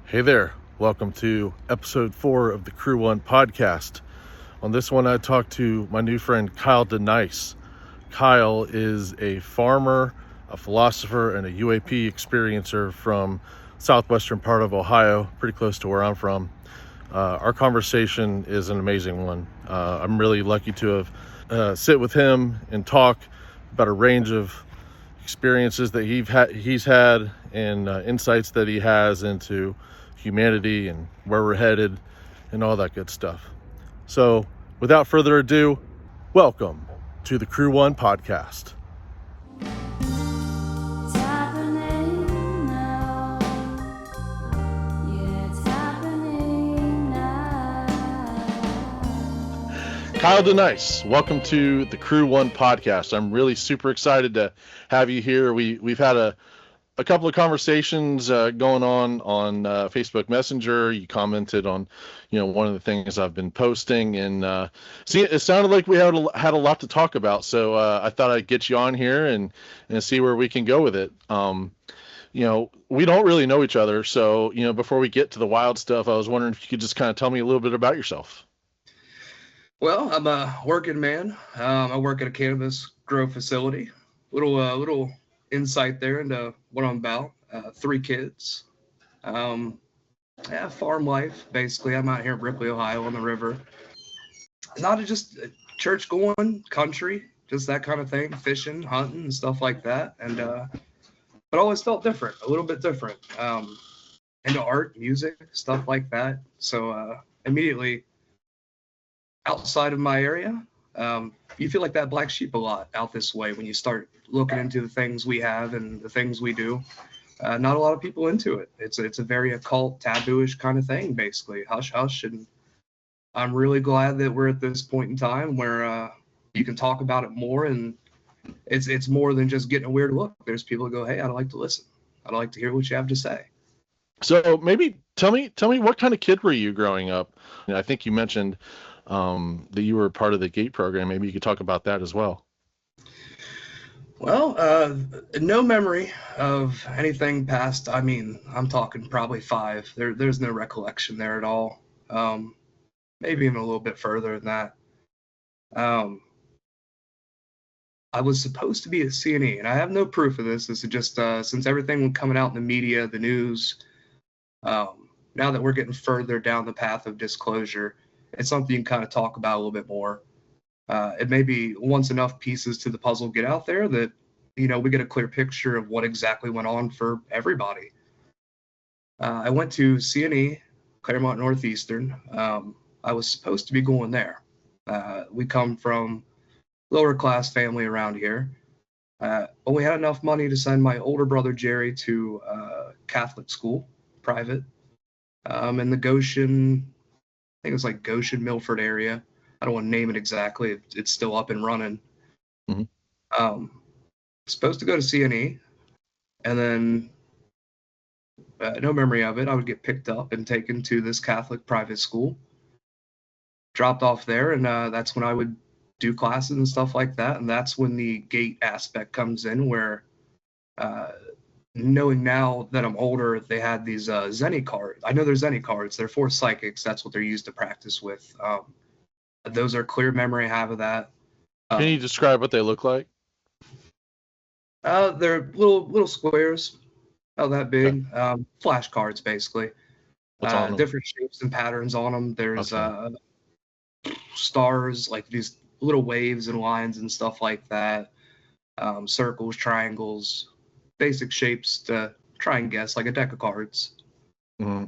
Hey there, welcome to episode 4 of the Crew One podcast. On this one, I talked to my new friend Kyle DeNise. Kyle is a farmer, a philosopher, and a UAP experiencer from southwestern part of Ohio, pretty close to where I'm from. Our conversation is an amazing one. I'm really lucky to have sit with him and talk about a range of experiences that he's had and insights that he has into humanity and where we're headed and all that good stuff. So without further ado, welcome to the Crew One podcast. It's happening now. Yeah, it's happening now. Kyle DeNise, welcome to the Crew One podcast. I'm really super excited to have you here. We've had a couple of conversations going on Facebook Messenger. You commented on, one of the things I've been posting, and it sounded like we had a lot to talk about. So I thought I'd get you on here and see where we can go with it. We don't really know each other, so before we get to the wild stuff, I was wondering if you could just kind of tell me a little bit about yourself. Well, I'm a working man. I work at a cannabis grow facility. Little insight there into what I'm about. 3 kids. Farm life, basically. I'm out here in Ripley, Ohio on the river. Not just church going, country, just that kind of thing, fishing, hunting, and stuff like that. And but always felt different, a little bit different. Into art, music, stuff like that. So immediately outside of my area, you feel like that black sheep a lot out this way when you start looking into the things we have and the things we do. Not a lot of people into it. It's a very occult, taboo-ish kind of thing, basically. Hush, hush. And I'm really glad that we're at this point in time where you can talk about it more, and it's more than just getting a weird look. There's people who go, hey, I'd like to listen. I'd like to hear what you have to say. So maybe tell me what kind of kid were you growing up? I think you mentioned that you were part of the GATE program. Maybe you could talk about that as well. Well, no memory of anything past. I mean, I'm talking probably 5. There's no recollection there at all. Maybe even a little bit further than that. I was supposed to be a CNE, and I have no proof of this. This is just since everything was coming out in the media, the news. Now that we're getting further down the path of disclosure, it's something you can kind of talk about a little bit more. It may be once enough pieces to the puzzle get out there that, we get a clear picture of what exactly went on for everybody. I went to CNE, Claremont Northeastern. I was supposed to be going there. We come from lower class family around here. But we had enough money to send my older brother Jerry to Catholic school, private, in the Goshen, I think it was like Goshen, Milford area. I don't want to name it exactly. It's still up and running. Mm-hmm. Supposed to go to CNE, and then no memory of it. I would get picked up and taken to this Catholic private school, dropped off there, and that's when I would do classes and stuff like that. And that's when the GATE aspect comes in, where knowing now that I'm older, they had these Zenny cards. I know they're Zenny cards. They're for psychics. That's what they're used to practice with. Those are clear memory I have of that. Can you describe what they look like? They're little squares, about that big. Okay. Flashcards, basically. What's on them? Different shapes and patterns on them. There's stars, like these little waves and lines and stuff like that. Circles, triangles, basic shapes to try and guess, like a deck of cards. Mm-hmm.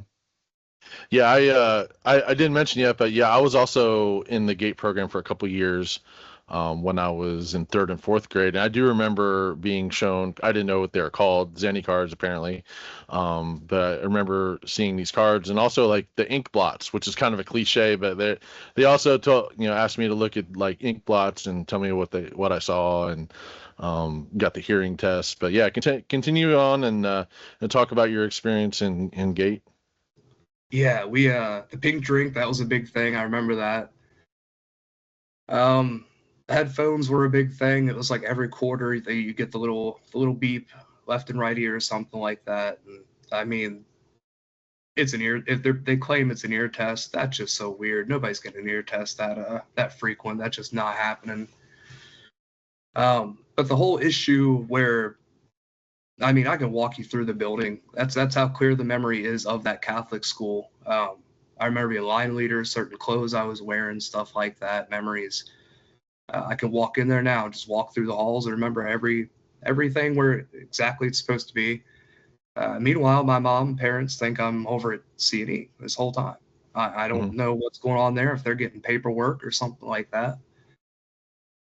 Yeah, I didn't mention yet, but yeah, I was also in the GATE program for a couple of years when I was in 3rd and 4th grade. And I do remember being shown, I didn't know what they were called, Zenny cards apparently, but I remember seeing these cards, and also like the ink blots, which is kind of a cliche, but they also asked me to look at like ink blots and tell me what I saw, and got the hearing test. But yeah, continue on and talk about your experience in GATE. Yeah, we the pink drink, that was a big thing. I remember that. Headphones were a big thing. It was like every quarter you get the little beep left and right ear or something like that. And I mean, it's an ear. If they claim it's an ear test, that's just so weird. Nobody's getting an ear test that frequent. That's just not happening. But the whole issue where, I mean, I can walk you through the building. That's how clear the memory is of that Catholic school. I remember being line leader, certain clothes I was wearing, stuff like that. Memories. I can walk in there now, just walk through the halls and remember everything where exactly it's supposed to be. Meanwhile, my mom and parents think I'm over at C&E this whole time. I don't know what's going on there, if they're getting paperwork or something like that.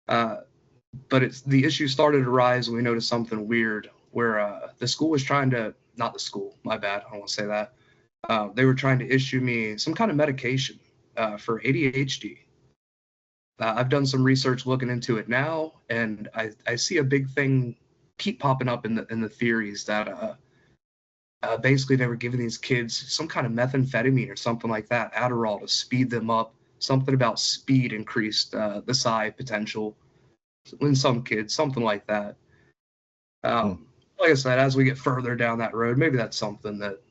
But the issue started to rise when we noticed something weird where the school was trying to, not the school, my bad, I don't want to say that. They were trying to issue me some kind of medication for ADHD. I've done some research looking into it now, and I see a big thing keep popping up in the theories that basically they were giving these kids some kind of methamphetamine or something like that, Adderall, to speed them up. Something about speed increased the psi potential in some kids, something like that. Like I said, as we get further down that road, maybe that's something that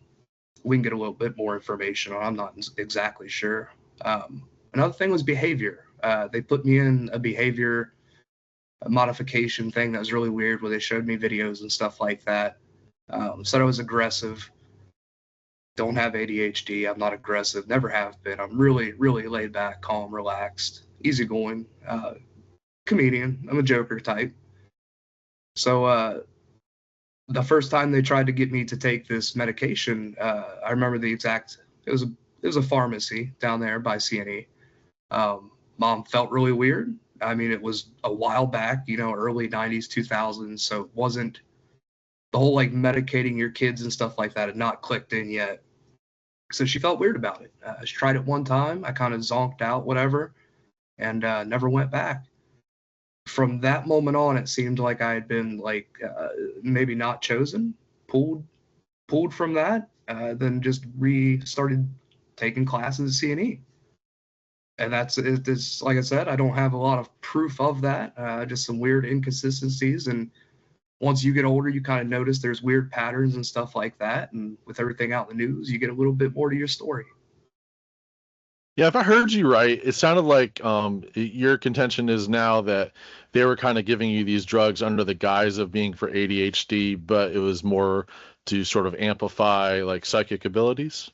we can get a little bit more information on. I'm not exactly sure. Another thing was behavior. They put me in a behavior modification thing that was really weird, where they showed me videos and stuff like that. Said I was aggressive. Don't have ADHD. I'm not aggressive. Never have been. I'm really, really laid back, calm, relaxed, easygoing. Comedian. I'm a joker type. So the first time they tried to get me to take this medication, I remember the exact. It was a pharmacy down there by C&E. Mom felt really weird. I mean, it was a while back, early 90s, 2000s, so it wasn't the whole like medicating your kids and stuff like that had not clicked in yet. So she felt weird about it. She tried it one time. I kind of zonked out, whatever, and never went back. From that moment on, it seemed like I had been like maybe not chosen, pulled from that, then just restarted taking classes at C&E. And it's like I said, I don't have a lot of proof of that, just some weird inconsistencies. And once you get older, you kind of notice there's weird patterns and stuff like that. And with everything out in the news, you get a little bit more to your story. Yeah, if I heard you right, it sounded like your contention is now that they were kind of giving you these drugs under the guise of being for ADHD, but it was more to sort of amplify like psychic abilities.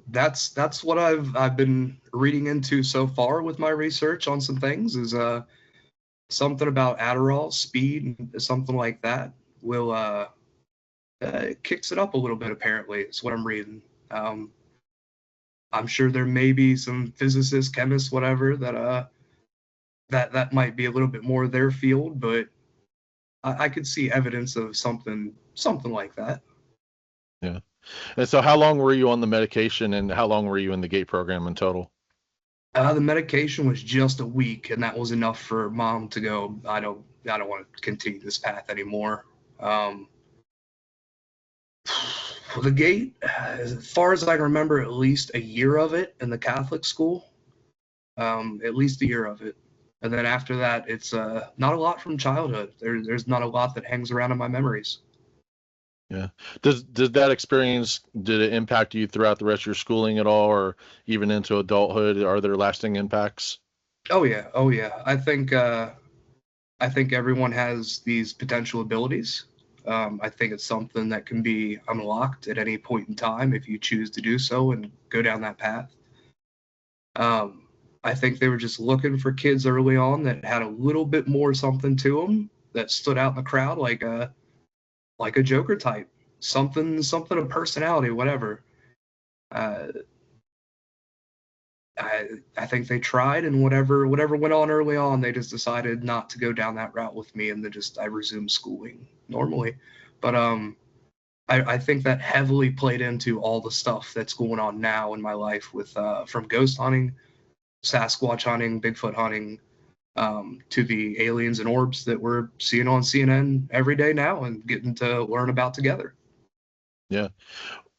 That's what I've been reading into so far with my research on some things, is something about Adderall, speed, something like that will it kicks it up a little bit, apparently. It's what I'm reading. I'm sure there may be some physicists, chemists, whatever, that might be a little bit more their field, but I could see evidence of something like that. Yeah. And so how long were you on the medication, and how long were you in the GATE program in total? The medication was just a week, and that was enough for Mom to go, I don't want to continue this path anymore. The GATE, as far as I can remember, at least a year of it in the Catholic school, at least a year of it. And then after that, it's not a lot from childhood. There's not a lot that hangs around in my memories. Yeah. Did that experience, did it impact you throughout the rest of your schooling at all, or even into adulthood? Are there lasting impacts? Oh yeah. I think everyone has these potential abilities. I think it's something that can be unlocked at any point in time if you choose to do so and go down that path. I think they were just looking for kids early on that had a little bit more something to them, that stood out in the crowd, like a Joker type, something of personality, whatever. I think they tried, and whatever went on early on, they just decided not to go down that route with me, and then I resumed schooling normally. But I think that heavily played into all the stuff that's going on now in my life, with from ghost hunting, Sasquatch hunting, Bigfoot hunting, to the aliens and orbs that we're seeing on CNN every day now and getting to learn about together. Yeah.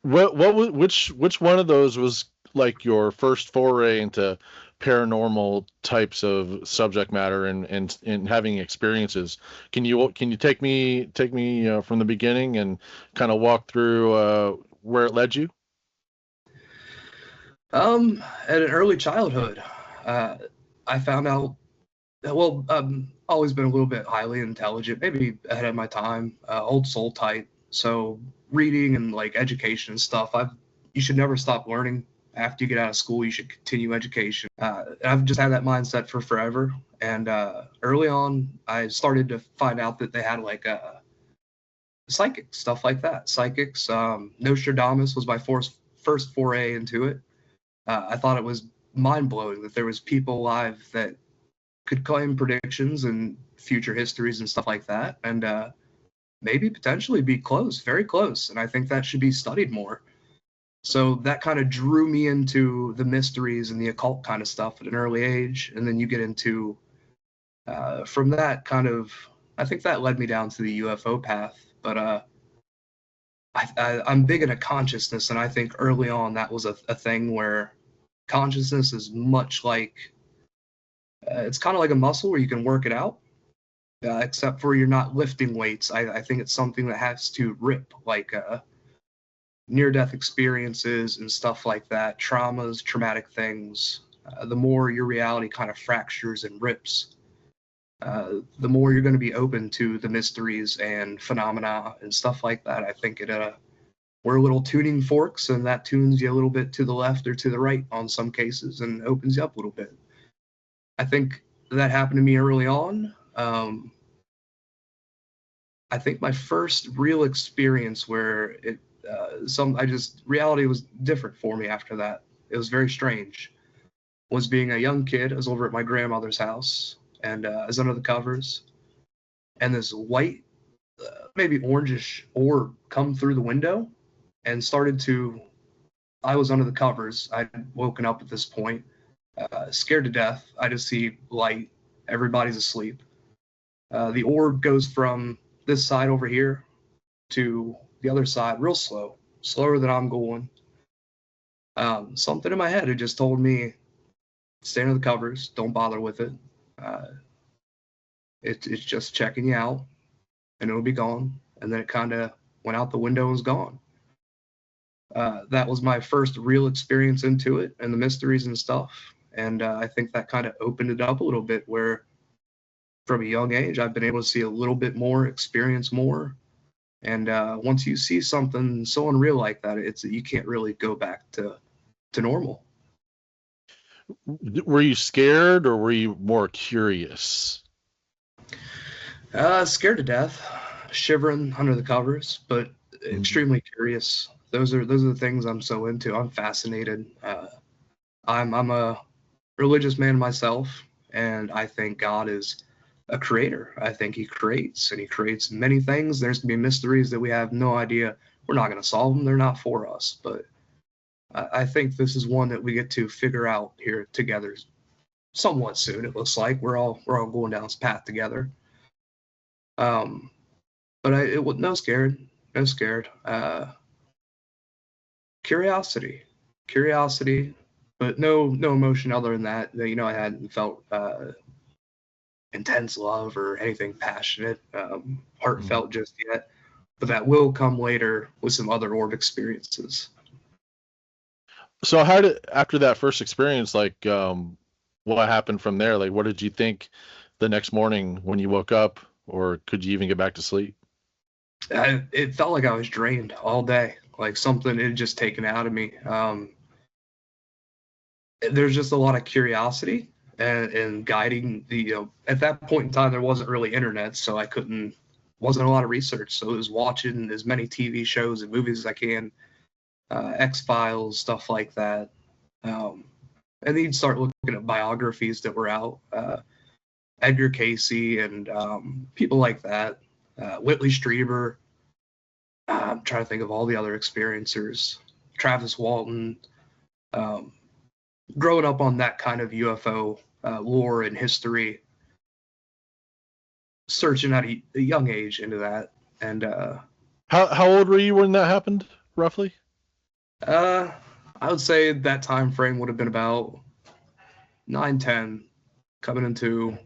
Which one of those was like your first foray into paranormal types of subject matter and having experiences? Can you take me from the beginning and kind of walk through where it led you? At an early childhood, I found out. Well, always been a little bit highly intelligent, maybe ahead of my time, old soul type. So reading and like education and stuff, you should never stop learning. After you get out of school, you should continue education. I've just had that mindset for forever. And early on, I started to find out that they had like psychic stuff like that. Psychics. Nostradamus was my first foray into it. I thought it was mind blowing that there was people alive that could claim predictions and future histories and stuff like that, and maybe potentially be close, very close. And I think that should be studied more. So that kind of drew me into the mysteries and the occult kind of stuff at an early age. And then you get into, from that kind of, I think that led me down to the UFO path. But I'm big into consciousness, and I think early on that was a thing where consciousness is much like, it's kind of like a muscle where you can work it out, except for you're not lifting weights. I think it's something that has to rip, like near-death experiences and stuff like that, traumas, traumatic things. The more your reality kind of fractures and rips, the more you're going to be open to the mysteries and phenomena and stuff like that. I think we're little tuning forks, and that tunes you a little bit to the left or to the right on some cases and opens you up a little bit. I think that happened to me early on. I think my first real experience where reality was different for me after that. It was very strange. Was being a young kid. I was over at my grandmother's house, and I was under the covers, and this white, maybe orangish orb come through the window and started to. I was under the covers. I'd woken up at this point, scared to death. I just see light. Everybody's asleep. The orb goes from this side over here to the other side real slow, slower than I'm going. Something in my head had just told me, stay under the covers, don't bother with it. It's just checking you out, and it'll be gone. And then it kind of went out the window and was gone. That was my first real experience into it and the mysteries and stuff. And I think that kind of opened it up a little bit, where from a young age, I've been able to see a little bit more, experience more. And once you see something so unreal like that, you can't really go back to normal. Were you scared, or were you more curious? Scared to death, shivering under the covers, but extremely curious. Those are the things I'm so into. I'm fascinated. I'm a religious man myself, and I think God is a creator. I think he creates, and he creates many things. There's going to be mysteries that we have no idea. We're not going to solve them. They're not for us. But I think this is one that we get to figure out here together somewhat soon. It looks like we're all going down this path together. But no scared. Curiosity, but no emotion other than that. I hadn't felt intense love or anything passionate, heartfelt just yet. But that will come later with some other orb experiences. So after that first experience, like, what happened from there? Like, what did you think the next morning when you woke up, or could you even get back to sleep? It felt like I was drained all day, like something had just taken out of me. There's just a lot of curiosity and guiding at that point in time, there wasn't really internet, so wasn't a lot of research. So it was watching as many TV shows and movies as I can, X-Files, stuff like that. And then you'd start looking at biographies that were out, Edgar Casey and people like that, Whitley Strieber. I'm trying to think of all the other experiencers, Travis Walton. Growing up on that kind of UFO lore and history, searching at a young age into that. And how old were you when that happened, roughly? I would say that time frame would have been about 9, 10, coming into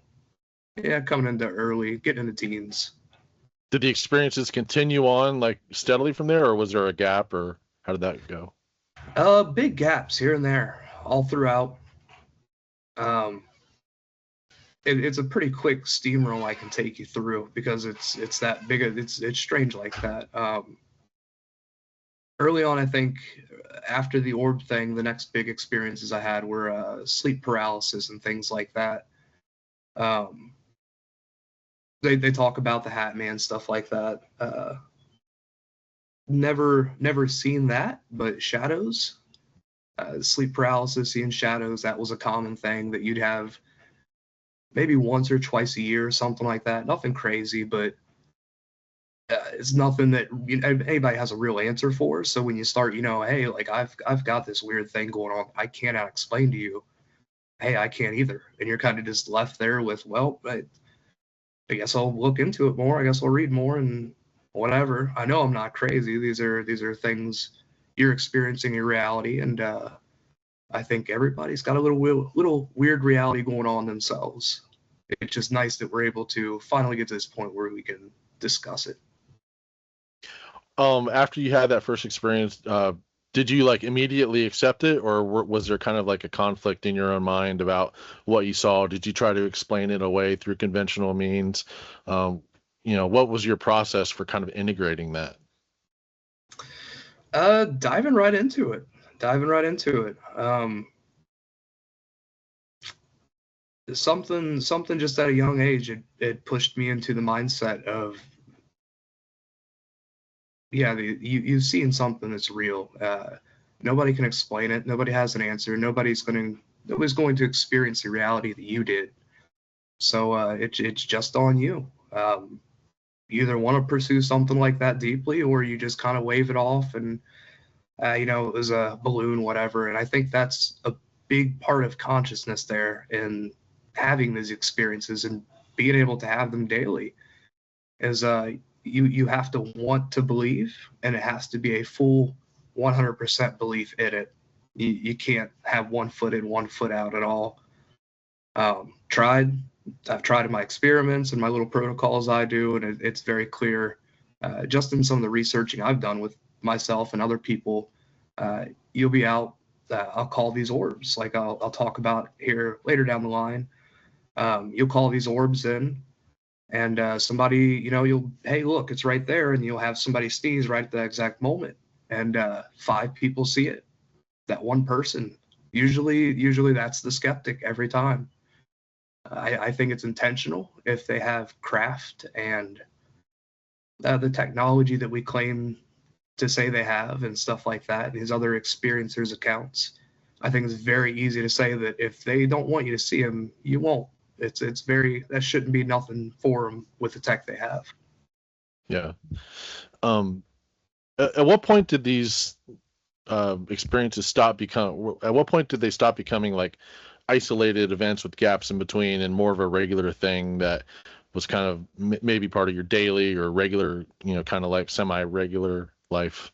early, getting into teens. Did the experiences continue on like steadily from there, or was there a gap, or how did that go? Big gaps here and there, all throughout. Um, it's a pretty quick steamroll I can take you through because it's that big. It's strange like that. Early on, I think after the orb thing, the next big experiences I had were sleep paralysis and things like that. Um, they talk about the Hat Man, stuff like that. Never seen that, but shadows, sleep paralysis, seeing shadows, that was a common thing that you'd have maybe once or twice a year, something like that. Nothing crazy, but it's nothing that anybody has a real answer for. So when you start, hey, like I've got this weird thing going on, I cannot explain to you. Hey, I can't either, and you're kind of just left there with, well, I guess I'll look into it more. I guess I'll read more and whatever. I know I'm not crazy. These are things you're experiencing in reality, and I think everybody's got a little weird reality going on themselves. It's just nice that we're able to finally get to this point where we can discuss it. After you had that first experience, did you like immediately accept it, or was there kind of like a conflict in your own mind about what you saw? Did you try to explain it away through conventional means? What was your process for kind of integrating that? Diving right into it. Diving right into it. Something just at a young age, it pushed me into the mindset of, yeah, you've seen something that's real. Nobody can explain it. Nobody has an answer. Nobody's going to experience the reality that you did. So it's just on you. You either want to pursue something like that deeply, or you just kind of wave it off and it was a balloon, whatever. And I think that's a big part of consciousness there, in having these experiences and being able to have them daily. Is you have to want to believe, and it has to be a full 100% belief in it. You can't have 1 foot in, 1 foot out at all. I've tried in my experiments and my little protocols I do, and it's very clear, just in some of the researching I've done with myself and other people. You'll be out. I'll call these orbs, like I'll talk about here later down the line. You'll call these orbs in, and somebody, hey, look, it's right there, and you'll have somebody sneeze right at the exact moment, and 5 people see it. That one person, usually that's the skeptic every time. I think it's intentional if they have craft and the technology that we claim to say they have and stuff like that, and these other experiencers' accounts. I think it's very easy to say that if they don't want you to see them, you won't. That shouldn't be nothing for them with the tech they have. Yeah. At what point did these experiences stop become? At what point did they stop becoming like isolated events with gaps in between, and more of a regular thing that was kind of maybe part of your daily or regular, kind of like semi-regular life?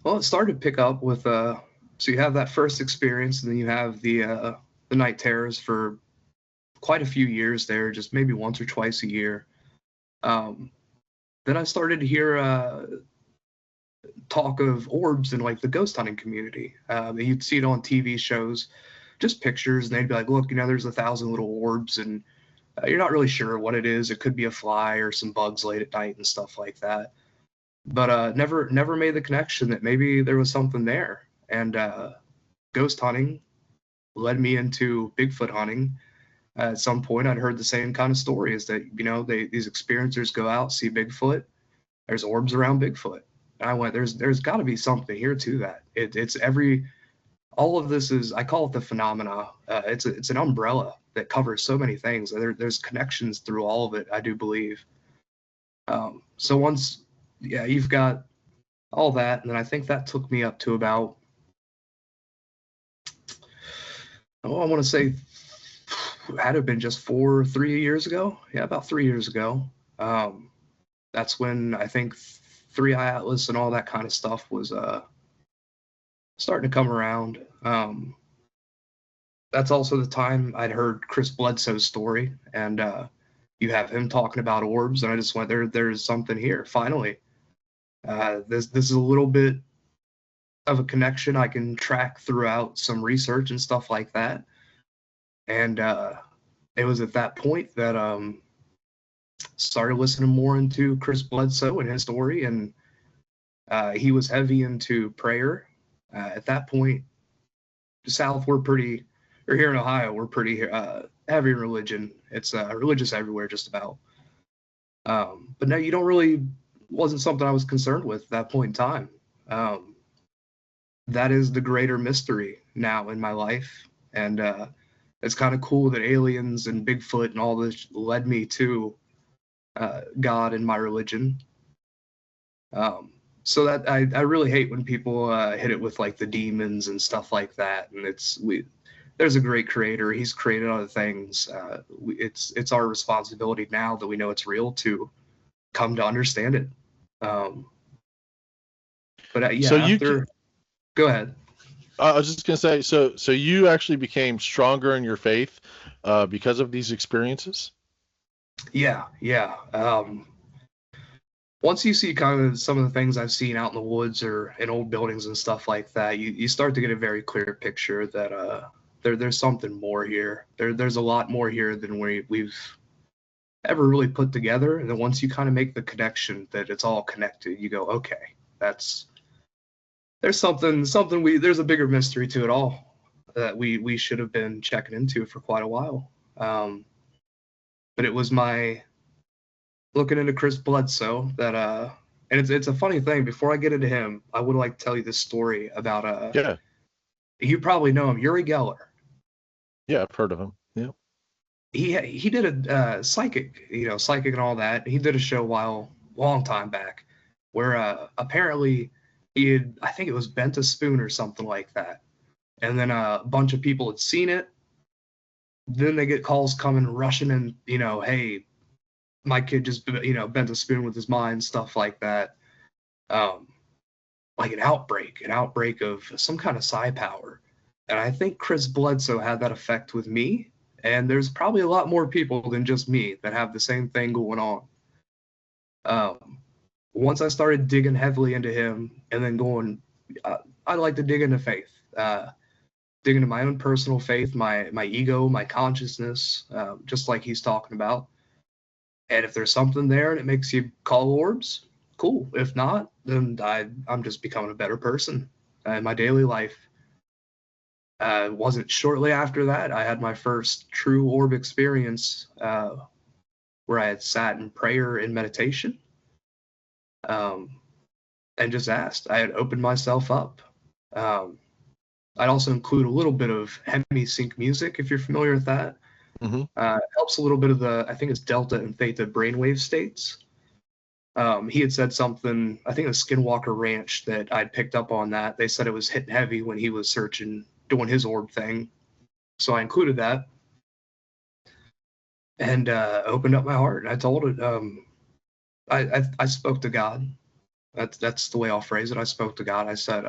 Well, it started to pick up with so you have that first experience, and then you have the night terrors for quite a few years there, just maybe once or twice a year. Then I started to hear talk of orbs in like the ghost hunting community. You'd see it on TV shows, just pictures, and they'd be like, look, there's 1,000 little orbs, and you're not really sure what it is. It could be a fly or some bugs late at night and stuff like that. But never made the connection that maybe there was something there. And ghost hunting led me into Bigfoot hunting. At some point, I'd heard the same kind of stories that, these experiencers go out, see Bigfoot, there's orbs around Bigfoot. And I went, there's got to be something here to that. All of this is, I call it the phenomena. It's an umbrella that covers so many things. There's connections through all of it, I do believe. So once, you've got all that, and then I think that took me up to about, I want to say, had to have been just 3 years ago. Yeah, about 3 years ago. That's when I think 3-Eye Atlas and all that kind of stuff was starting to come around. That's also the time I'd heard Chris Bledsoe's story, and you have him talking about orbs, and I just went, there's something here, finally. This is a little bit of a connection I can track throughout some research and stuff like that. And it was at that point that started listening more into Chris Bledsoe and his story, and he was heavy into prayer. At that point, South, we're pretty, or here in Ohio, we're pretty heavy in religion. It's religious everywhere, just about. But no, you don't really, wasn't something I was concerned with at that point in time. That is the greater mystery now in my life. And it's kind of cool that aliens and Bigfoot and all this led me to God and my religion. So that I really hate when people hit it with like the demons and stuff like that. And there's a great creator. He's created other things. It's our responsibility now that we know it's real to come to understand it. But yeah, So go ahead. I was just gonna say, so you actually became stronger in your faith because of these experiences? Yeah. Once you see kind of some of the things I've seen out in the woods or in old buildings and stuff like that, you start to get a very clear picture that there's something more here. There's a lot more here than we've ever really put together. And then once you kind of make the connection that it's all connected, you go, okay, there's there's a bigger mystery to it all that we should have been checking into for quite a while. But it was my looking into Chris Bledsoe that and it's a funny thing. Before I get into him, I would like to tell you this story about Yeah. You probably know him, Uri Geller. Yeah, I've heard of him. Yeah. He did a psychic and all that. He did a show long time back where apparently he had, I think it was bent a spoon or something like that. And then a bunch of people had seen it. Then they get calls coming rushing in, hey, my kid just, bent a spoon with his mind, stuff like that. Like an outbreak of some kind of psi power. And I think Chris Bledsoe had that effect with me. And there's probably a lot more people than just me that have the same thing going on. Once I started digging heavily into him and then going, I like to dig into faith, dig into my own personal faith, my ego, my consciousness, just like he's talking about. And if there's something there and it makes you call orbs, cool. If not, then I'm just becoming a better person in my daily life. Wasn't shortly after that I had my first true orb experience where I had sat in prayer and meditation and just asked. I had opened myself up. I'd also include a little bit of hemi-sync music, if you're familiar with that. Mm-hmm. It helps a little bit of I think it's delta and theta brainwave states. He had said something, I think it was Skinwalker Ranch, that I'd picked up on that. They said it was hitting heavy when he was doing his orb thing. So I included that and opened up my heart. And I told it, I spoke to God. That's the way I'll phrase it. I spoke to God. I said,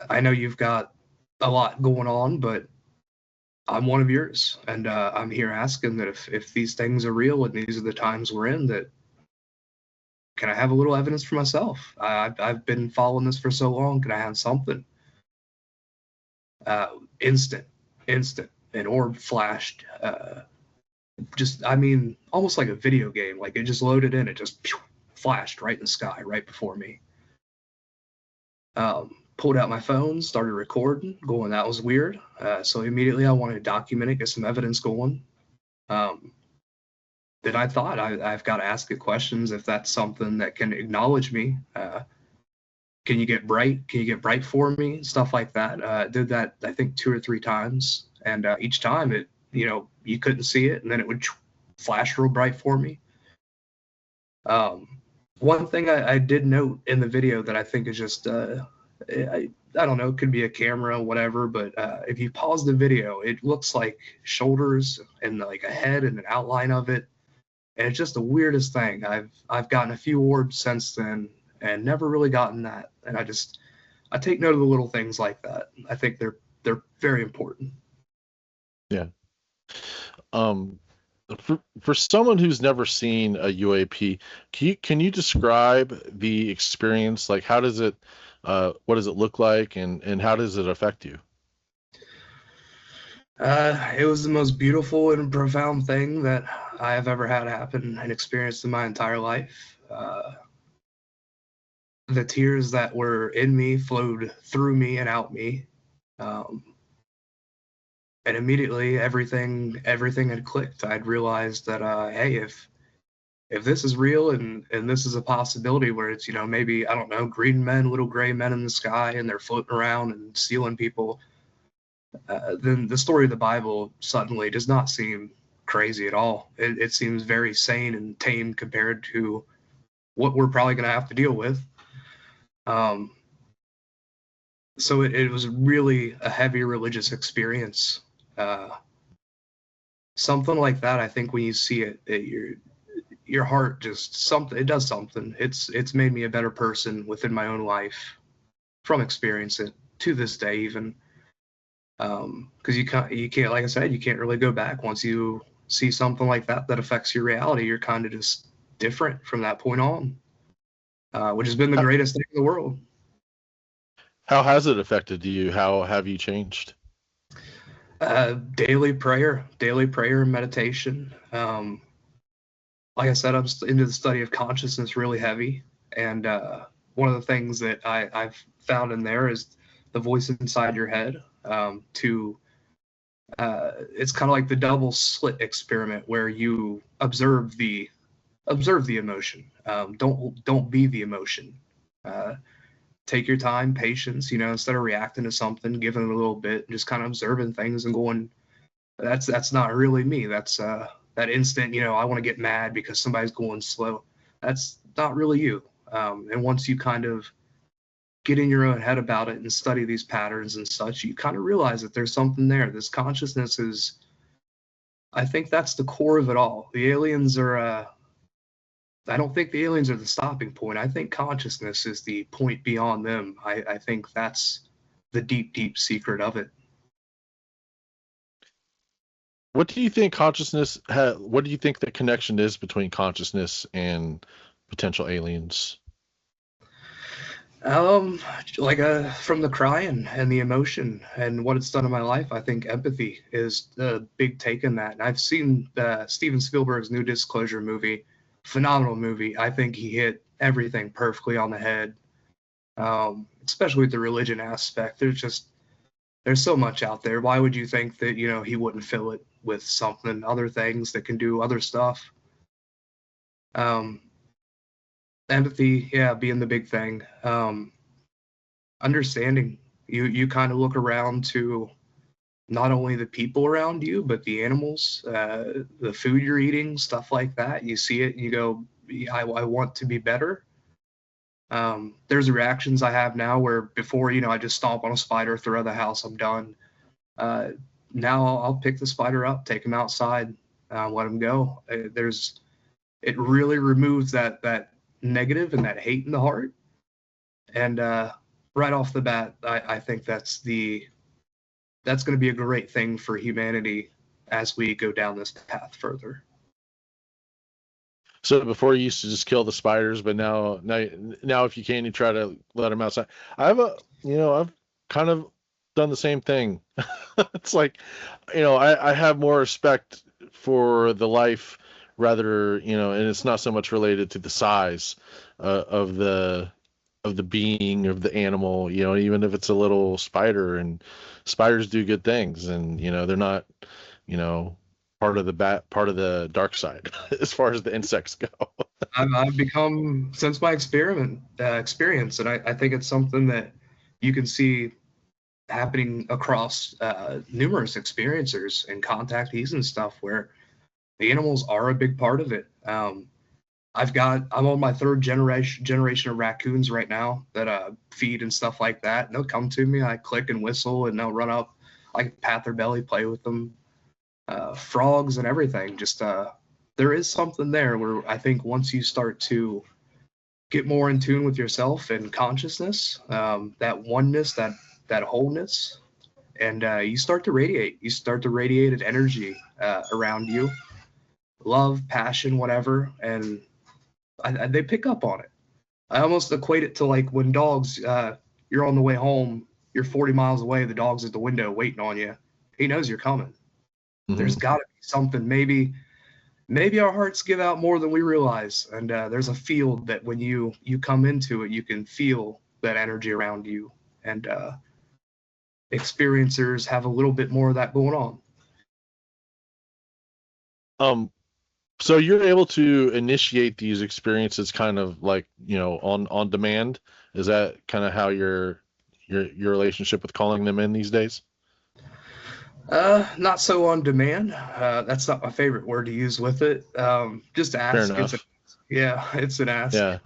I know you've got a lot going on, but I'm one of yours. And I'm here asking that if these things are real and these are the times we're in, that can I have a little evidence for myself? I've been following this for so long. Can I have something? Instant. An orb flashed. Almost like a video game. Like it just loaded in. It just flashed right in the sky, right before me. Pulled out my phone, started recording, going, that was weird. So immediately I wanted to document it, get some evidence going. Then I thought I've got to ask it questions if that's something that can acknowledge me. Can you get bright? Can you get bright for me? Stuff like that. Did that, I think, 2 or 3 times. And each time it, you couldn't see it, and then it would flash real bright for me. One thing I did note in the video that I think is just, I don't know, it could be a camera, whatever, but if you pause the video, it looks like shoulders and like a head and an outline of it. And it's just the weirdest thing. I've gotten a few orbs since then and never really gotten that. And I take note of the little things like that. I think they're very important. Yeah. For someone who's never seen a UAP, can you describe the experience? Like, how does it What does it look like, and how does it affect you? It was the most beautiful and profound thing that I have ever had happen and experienced in my entire life. The tears that were in me flowed through me and out me. Um, and immediately everything had clicked. I'd realized that hey, if this is real and this is a possibility where it's, maybe, I don't know, green men, little gray men in the sky and they're floating around and stealing people, then the story of the Bible suddenly does not seem crazy at all. It seems very sane and tame compared to what we're probably going to have to deal with. So it was really a heavy religious experience. Something like that, I think when you see it, your heart just it does something. It's made me a better person within my own life from experience it to this day even. Because you can't, like I said, you can't really go back once you see something like that affects your reality. You're kind of just different from that point on, which has been the greatest thing in the world. How has it affected you? How have you changed? Daily prayer and meditation. Like I said, I'm into the study of consciousness really heavy, and one of the things that I've found in there is the voice inside your head. It's kind of like the double slit experiment where you observe the emotion. Don't be the emotion. Take your time, patience. Instead of reacting to something, giving it a little bit, just kind of observing things and going, that's not really me. That's that instant. I want to get mad because somebody's going slow. That's not really you. And once you kind of get in your own head about it and study these patterns and such, you kind of realize that there's something there. This consciousness is, I think that's the core of it all. The aliens are, I don't think the aliens are the stopping point. I think consciousness is the point beyond them. I think that's the deep, deep secret of it. What do you think what do you think the connection is between consciousness and potential aliens? Like from the crying and the emotion and what it's done in my life, I think empathy is the big take in that. And I've seen Steven Spielberg's new Disclosure movie, phenomenal movie. I think he hit everything perfectly on the head, especially with the religion aspect. There's so much out there. Why would you think that, he wouldn't fill it with something, other things that can do other stuff? Empathy, yeah, being the big thing. Understanding. You kind of look around to not only the people around you, but the animals, the food you're eating, stuff like that. You see it and you go, I want to be better. There's reactions I have now where before, I just stomp on a spider, throw the house, I'm done. Now I'll pick the spider up, take him outside, let him go. It really removes that negative and that hate in the heart. And right off the bat, I think that's going to be a great thing for humanity as we go down this path further. So before you used to just kill the spiders, but now if you can, you try to let them outside. I've kind of done the same thing. It's like, I have more respect for the life rather, and it's not so much related to the size of the being of the animal, even if it's a little spider, and spiders do good things, and they're not, part of the dark side as far as the insects go. I've become, since my experience, and I think it's something that you can see happening across numerous experiencers and contactees and stuff, where the animals are a big part of it. I'm on my third generation of raccoons right now that feed and stuff like that. And they'll come to me, I click and whistle, and they'll run up. I can pat their belly, play with them. Frogs and everything. Just there is something there where I think once you start to get more in tune with yourself and consciousness, that oneness, that wholeness, and you start to radiate. You start to radiate an energy around you, love, passion, whatever, and they pick up on it. I almost equate it to like when dogs you're on the way home, you're 40 miles away, the dog's at the window waiting on you. He knows you're coming. There's got to be something. Maybe our hearts give out more than we realize, and there's a field that when you come into it, you can feel that energy around you, and experiencers have a little bit more of that going on. So you're able to initiate these experiences kind of like, on demand. Is that kind of how your relationship with calling them in these days? Not so on demand. That's not my favorite word to use with it. Just ask. Fair enough. It's an ask. Yeah.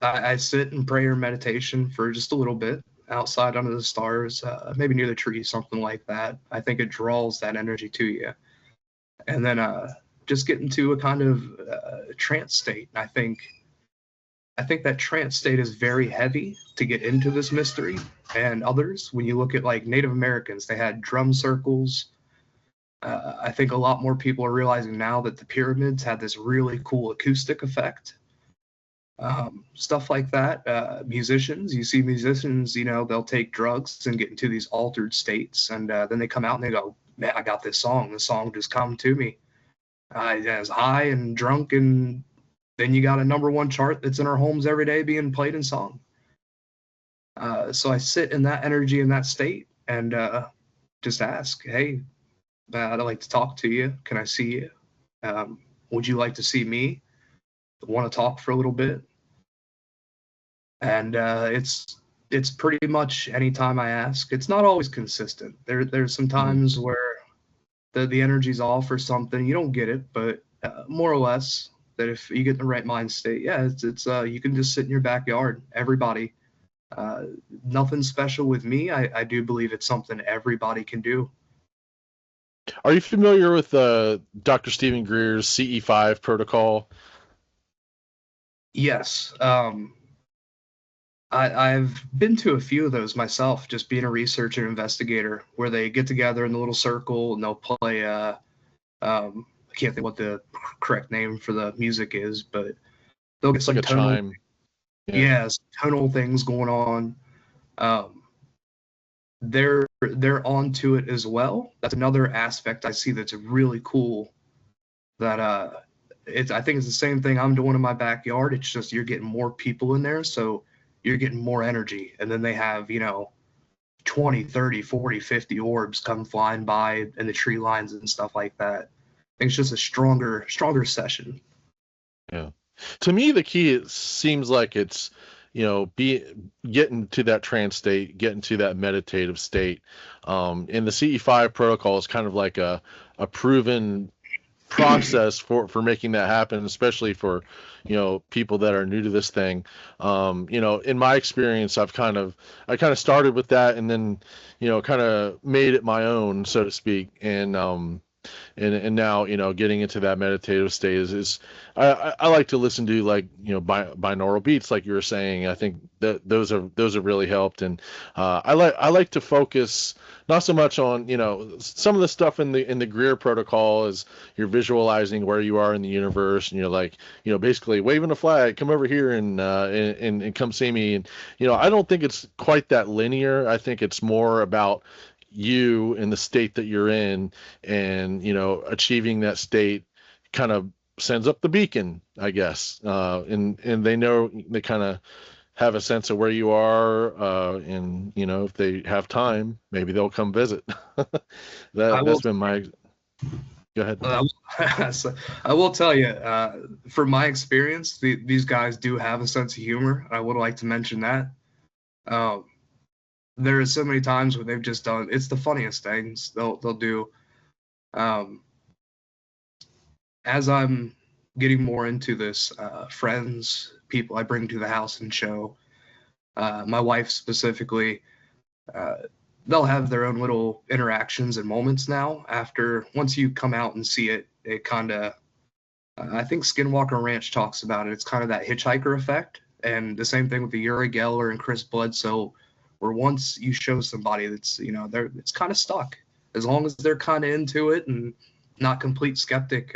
I sit in prayer and meditation for just a little bit outside under the stars, maybe near the trees, something like that. I think it draws that energy to you. And then just get into a kind of trance state. And I think that trance state is very heavy to get into this mystery. And others, when you look at like Native Americans, they had drum circles. I think a lot more people are realizing now that the pyramids had this really cool acoustic effect. Stuff like that. Musicians, you see musicians, they'll take drugs and get into these altered states. And then they come out and they go, man, I got this song. The song just come to me. I was high and drunk, and then you got a #1 chart that's in our homes every day being played in song. So I sit in that energy, in that state, and just ask, hey, I'd like to talk to you. Can I see you? Would you like to see me? Want to talk for a little bit? And it's pretty much anytime I ask. It's not always consistent. There's some times where the energy's off or something. You don't get it, but more or less that if you get in the right mind state, yeah, it's you can just sit in your backyard. Everybody, nothing special with me. I do believe it's something everybody can do. Are you familiar with Dr. Stephen Greer's CE5 protocol? Yes. I've been to a few of those myself, just being a researcher and investigator, where they get together in the little circle and they'll play, I can't think what the correct name for the music is, but they'll get some like a tonal, chime. yeah, some tonal things going on. They're onto it as well. That's another aspect I see that's really cool. That I think it's the same thing I'm doing in my backyard. It's just you're getting more people in there, so you're getting more energy. And then they have 20, 30, 40, 50 orbs come flying by in the tree lines and stuff like that. I think it's just a stronger session. Yeah. To me, the key, it seems like it's, getting to that trance state, getting to that meditative state. And the CE5 protocol is kind of like a proven process for making that happen, especially for people that are new to this thing. In my experience, I kind of started with that, and then kind of made it my own, so to speak. And now getting into that meditative state is I like to listen to, like, binaural beats, like you were saying. I think that those have really helped. And I like to focus not so much on some of the stuff in the Greer protocol is you're visualizing where you are in the universe, and you're like basically waving a flag, come over here and come see me. And I don't think it's quite that linear. I think it's more about you in the state that you're in, and achieving that state kind of sends up the beacon, I guess. And they know, they kind of have a sense of where you are, and if they have time, maybe they'll come visit. That's been my. Go ahead. I will tell you, from my experience, these guys do have a sense of humor. I would like to mention that. There are so many times where they've just done, it's the funniest things they'll do. As I'm getting more into this, friends, people I bring to the house and show, my wife specifically, they'll have their own little interactions and moments now. Once you come out and see it, it kind of, I think Skinwalker Ranch talks about it. It's kind of that hitchhiker effect. And the same thing with the Uri Geller and Chris Bledsoe, where once you show somebody that's, it's kind of stuck. As long as they're kind of into it and not complete skeptic,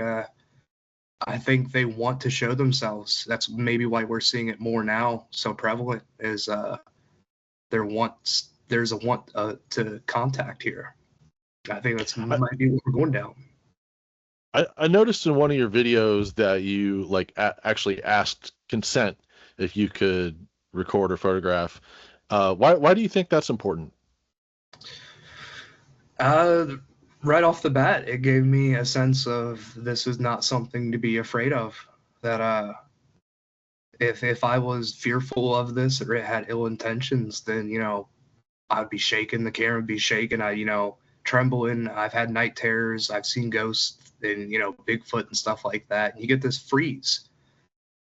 I think they want to show themselves. That's maybe why we're seeing it more now, so prevalent, is there's a want to contact here. I think that's might be what we're going down. I noticed in one of your videos that you like actually asked consent if you could record or photograph. Why do you think that's important? Right off the bat, it gave me a sense of this is not something to be afraid of. That if I was fearful of this or it had ill intentions, then I'd be shaking. The camera would be shaking. Trembling. I've had night terrors. I've seen ghosts and Bigfoot and stuff like that. And you get this freeze.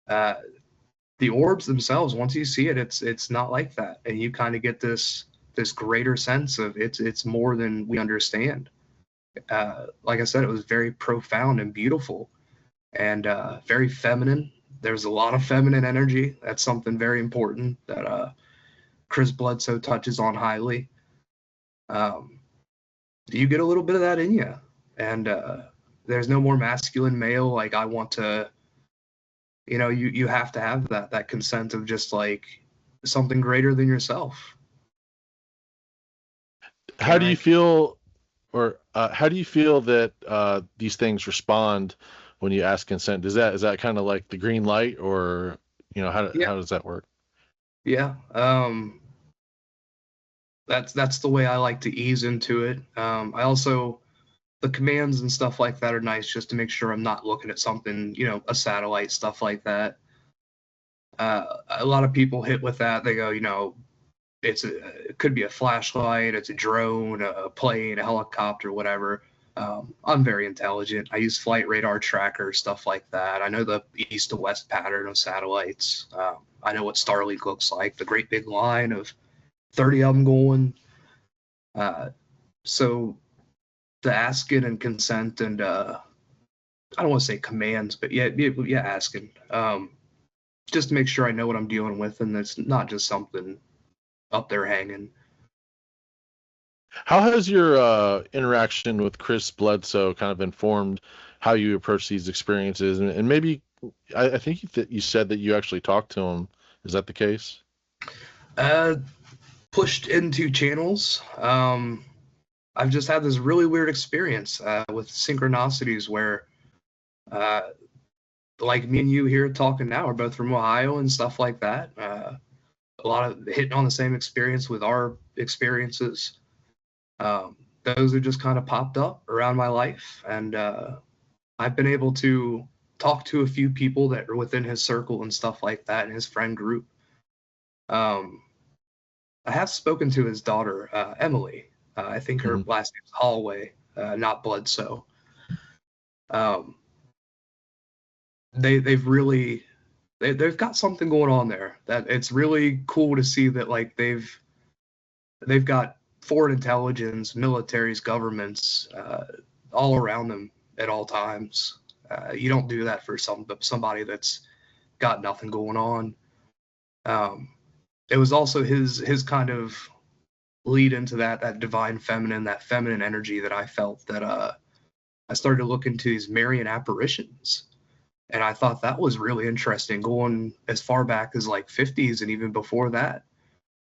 The orbs themselves, once you see it, it's not like that, and you kind of get this greater sense of it's more than we understand. Like I said, it was very profound and beautiful, and very feminine. There's a lot of feminine energy. That's something very important that Chris Bledsoe touches on highly. You get a little bit of that in you, and there's no more masculine male. Like, I want to, you have to have that consent of just like something greater than yourself. How do you feel, or how do you feel that these things respond when you ask consent? Is that kind of like the green light, or how does that work? Yeah. That's the way I like to ease into it. I also, the commands and stuff like that are nice just to make sure I'm not looking at something, a satellite, stuff like that. A lot of people hit with that. They go, it could be a flashlight, it's a drone, a plane, a helicopter, whatever. I'm very intelligent. I use flight radar tracker, stuff like that. I know the east to west pattern of satellites. I know what Starlink looks like, the great big line of 30 of them going. So the asking and consent and I don't want to say commands, but yeah, asking. Just to make sure I know what I'm dealing with and it's not just something up there hanging. How has your interaction with Chris Bledsoe kind of informed how you approach these experiences? And maybe I think that you said that you actually talked to him. Is that the case? Pushed into channels. I've just had this really weird experience with synchronicities where, like me and you here talking now, are both from Ohio and stuff like that. A lot of hitting on the same experience with our experiences. Those have just kind of popped up around my life, and I've been able to talk to a few people that are within his circle and stuff like that, and his friend group. I have spoken to his daughter, Emily. I think her last name is Holloway, not Bledsoe. They've got something going on there that it's really cool to see that like they've got foreign intelligence, militaries, governments all around them at all times. You don't do that for somebody that's got nothing going on. It was also his kind of lead into that divine feminine, that feminine energy that I felt, that I started to look into these Marian apparitions. And I thought that was really interesting, going as far back as like 50s and even before that,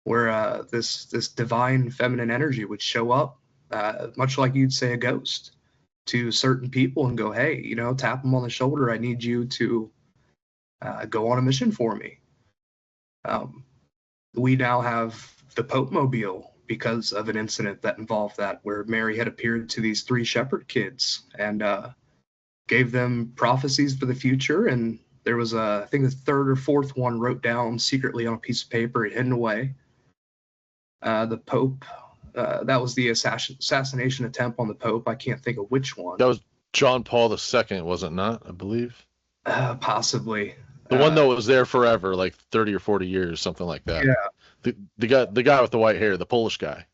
where this divine feminine energy would show up, much like you'd say a ghost, to certain people and go, hey, tap them on the shoulder. I need you to go on a mission for me. We now have the Pope Mobile because of an incident that involved that, where Mary had appeared to these 3 shepherd kids and gave them prophecies for the future. And there was I think the 3rd or 4th one wrote down secretly on a piece of paper and hidden away. The Pope, that was the assassination attempt on the Pope. I can't think of which one. That was John Paul II, was it not? I believe. Possibly. The one that was there forever, like 30 or 40 years, something like that. Yeah. The guy with the white hair, the Polish guy.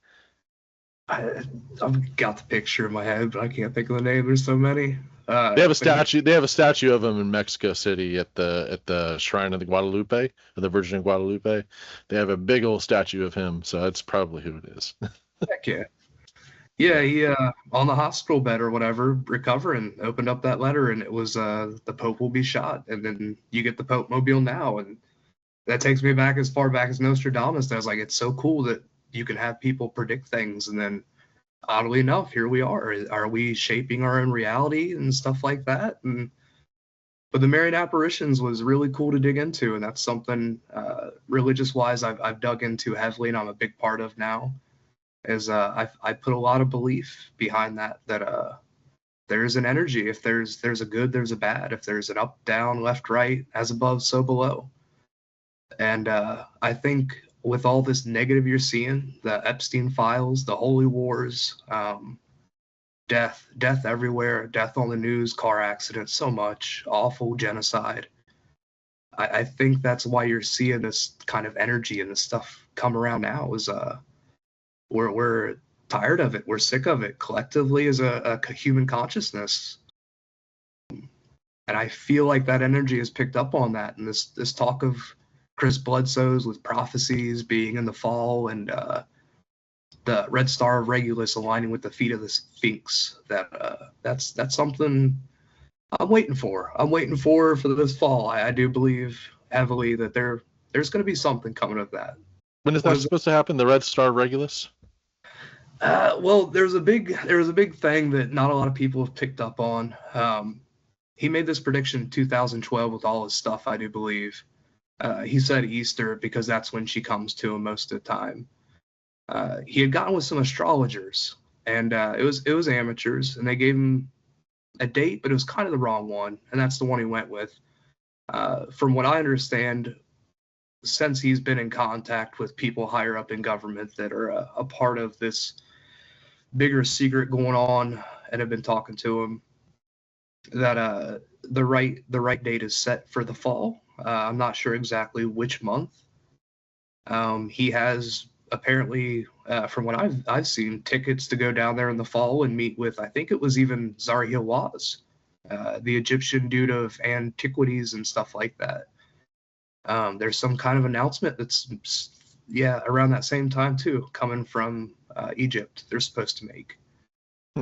I've got the picture in my head, but I can't think of the name. There's so many. They have a statue. They have a statue of him in Mexico City at the shrine of the Guadalupe, of the Virgin of Guadalupe. They have a big old statue of him, so that's probably who it is. Heck yeah. Yeah, he on the hospital bed or whatever, recovering, opened up that letter, and it was the Pope will be shot, and then you get the Pope mobile now, and that takes me back as far back as Nostradamus. I was like, it's so cool that you can have people predict things, and then oddly enough, here we are. Are we shaping our own reality and stuff like that? And but the Marian apparitions was really cool to dig into, and that's something religious wise I've dug into heavily, and I'm a big part of now. Is I put a lot of belief behind that there's an energy. If there's a good, there's a bad. If there's an up, down, left, right, as above, so below. And I think with all this negative you're seeing, the Epstein files, the holy wars, death everywhere, death on the news, car accidents, so much, awful genocide. I think that's why you're seeing this kind of energy and this stuff come around now is we're tired of it. We're sick of it collectively as a human consciousness. And I feel like that energy has picked up on that. And this talk of Chris Bledsoe's with prophecies being in the fall and the red star of Regulus aligning with the feet of the Sphinx. That's something I'm waiting for. I'm waiting for this fall. I do believe heavily that there's going to be something coming of that. When is that supposed to happen? The Red Star Regulus? Well, there's a big thing that not a lot of people have picked up on. He made this prediction in 2012 with all his stuff, I do believe. He said Easter because that's when she comes to him most of the time. He had gotten with some astrologers, and it was amateurs, and they gave him a date, but it was kind of the wrong one, and that's the one he went with. From what I understand, since he's been in contact with people higher up in government that are a part of this bigger secret going on and have been talking to him, that the right date is set for the fall. I'm not sure exactly which month. He has apparently, from what I've seen, tickets to go down there in the fall and meet with, I think it was even Zahi Hawass, the Egyptian dude of antiquities and stuff like that. There's some kind of announcement that's around that same time too, coming from Egypt. They're supposed to make.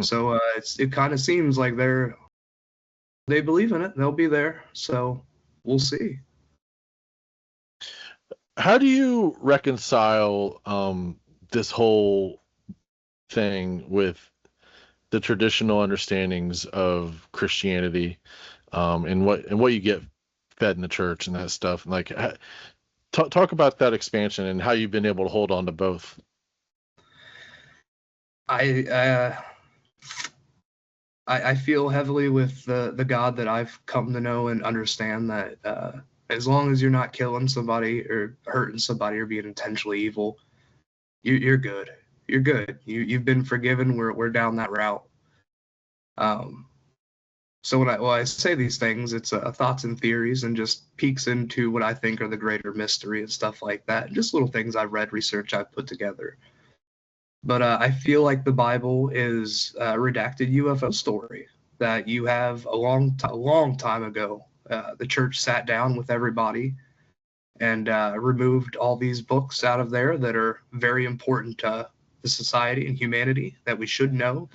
So it kind of seems like they believe in it. They'll be there. So we'll see. How do you reconcile this whole thing with the traditional understandings of Christianity and what you get fed in the church and that stuff? Like, talk about that expansion and how you've been able to hold on to both. I feel heavily with the God that I've come to know and understand that as long as you're not killing somebody or hurting somebody or being intentionally evil, you're good. You're good. You've been forgiven. We're down that route. So when I say these things, it's thoughts and theories and just peeks into what I think are the greater mystery and stuff like that. Just little things I've read, research I've put together. But I feel like the Bible is a redacted UFO story that you have a long time ago. The church sat down with everybody and removed all these books out of there that are very important to the society and humanity that we should know.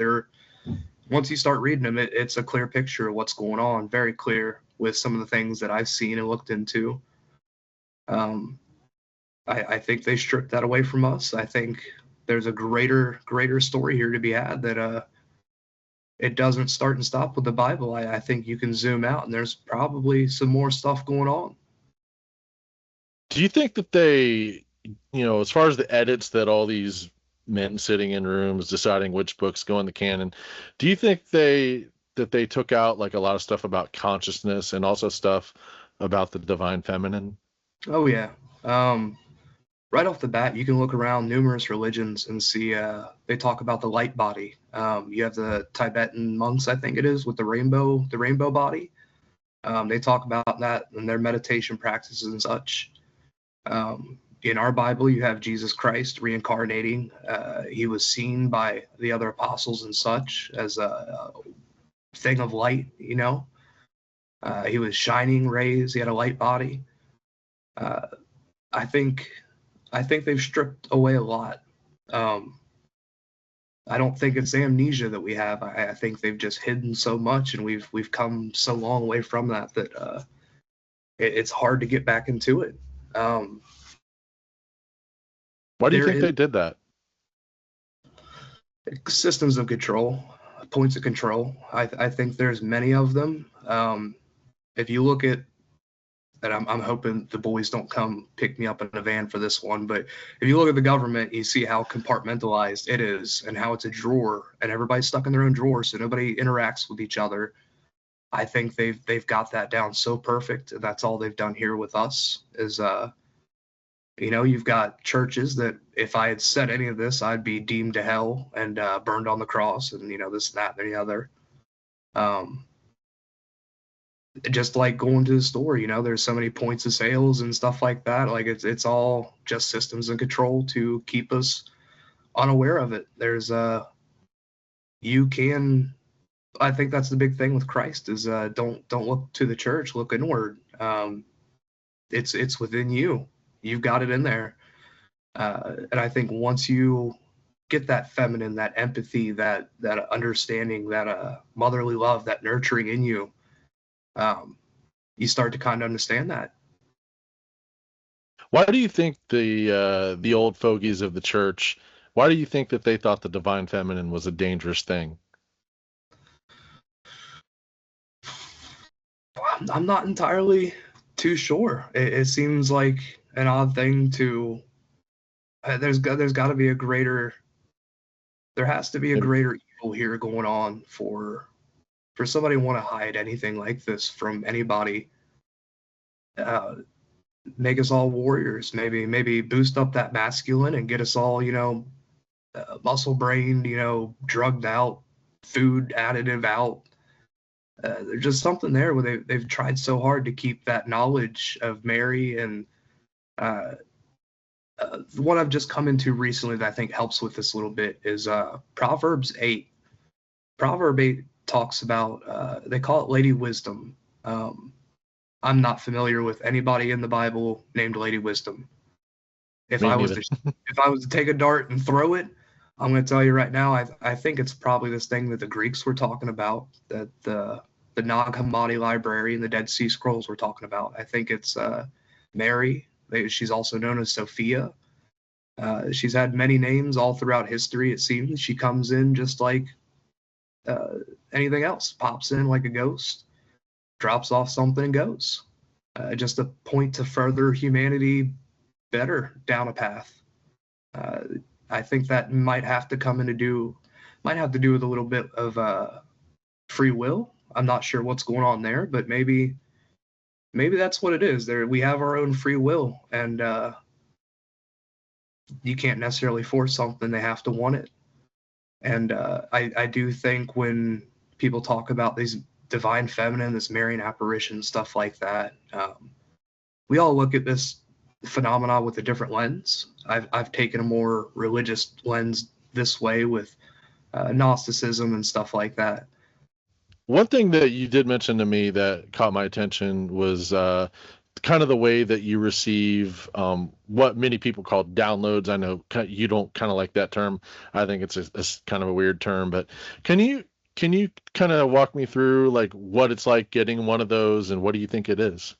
Once you start reading them, it's a clear picture of what's going on, very clear with some of the things that I've seen and looked into. I think they stripped that away from us. I think there's a greater story here to be had that it doesn't start and stop with the Bible. I think you can zoom out and there's probably some more stuff going on. Do you think that they, as far as the edits that all these men sitting in rooms deciding which books go in the canon, do you think that they took out like a lot of stuff about consciousness and also stuff about the divine feminine? Oh yeah. Right off the bat, you can look around numerous religions and see they talk about the light body. You have the Tibetan monks, I think it is, with the rainbow body. They talk about that in their meditation practices and such. In our Bible, you have Jesus Christ reincarnating. He was seen by the other apostles and such as a thing of light, He was shining rays. He had a light body. I think they've stripped away a lot. I don't think it's amnesia that we have. I think they've just hidden so much, and we've come so long away from that it's hard to get back into it. Why do you There think is they did that? systems of control, points of control. I think there's many of them. If you look at, and I'm hoping the boys don't come pick me up in a van for this one, but if you look at the government, you see how compartmentalized it is and how it's a drawer and everybody's stuck in their own drawer, so nobody interacts with each other. I think they've got that down so perfect. That's all they've done here with us is you've got churches that if I had said any of this, I'd be deemed to hell and burned on the cross and this, that, and the other. Just like going to the store, there's so many points of sales and stuff like that. Like it's all just systems and control to keep us unaware of it. There's you can. I think that's the big thing with Christ is don't look to the church, look inward. It's within you. You've got it in there. And I think once you get that feminine, that empathy, that understanding, that motherly love, that nurturing in you, you start to kind of understand that. Why do you think the old fogies of the church? Why do you think that they thought the divine feminine was a dangerous thing? I'm not entirely too sure. It seems like an odd thing to. There's got to be a greater. There has to be a greater evil here going on for somebody to want to hide anything like this from anybody. Make us all warriors. Maybe boost up that masculine and get us all muscle brained. Drugged out, food additive out. There's just something there where they've tried so hard to keep that knowledge of Mary and what I've just come into recently that I think helps with this a little bit is Proverbs 8. Proverb 8 talks about they call it Lady Wisdom. I'm not familiar with anybody in the Bible named Lady Wisdom. If I was to take a dart and throw it, I'm going to tell you right now, I think it's probably this thing that the Greeks were talking about, that the Nag Hammadi library and the Dead Sea Scrolls were talking about. I think it's Mary. She's also known as Sophia. She's had many names all throughout history, it seems. She comes in just like anything else, pops in like a ghost, drops off something and goes. Just a point to further humanity better down a path. I think that might have to do with a little bit of free will. I'm not sure what's going on there, but maybe that's what it is. We have our own free will, and you can't necessarily force something. They have to want it. And I do think when people talk about these divine feminine, this Marian apparition, stuff like that, we all look at this phenomena with a different lens. I've taken a more religious lens this way with Gnosticism and stuff like that. One thing that you did mention to me that caught my attention was kind of the way that you receive what many people call downloads. I know you don't kind of like that term. I think it's a kind of a weird term, but can you kind of walk me through like what it's like getting one of those and what do you think it is?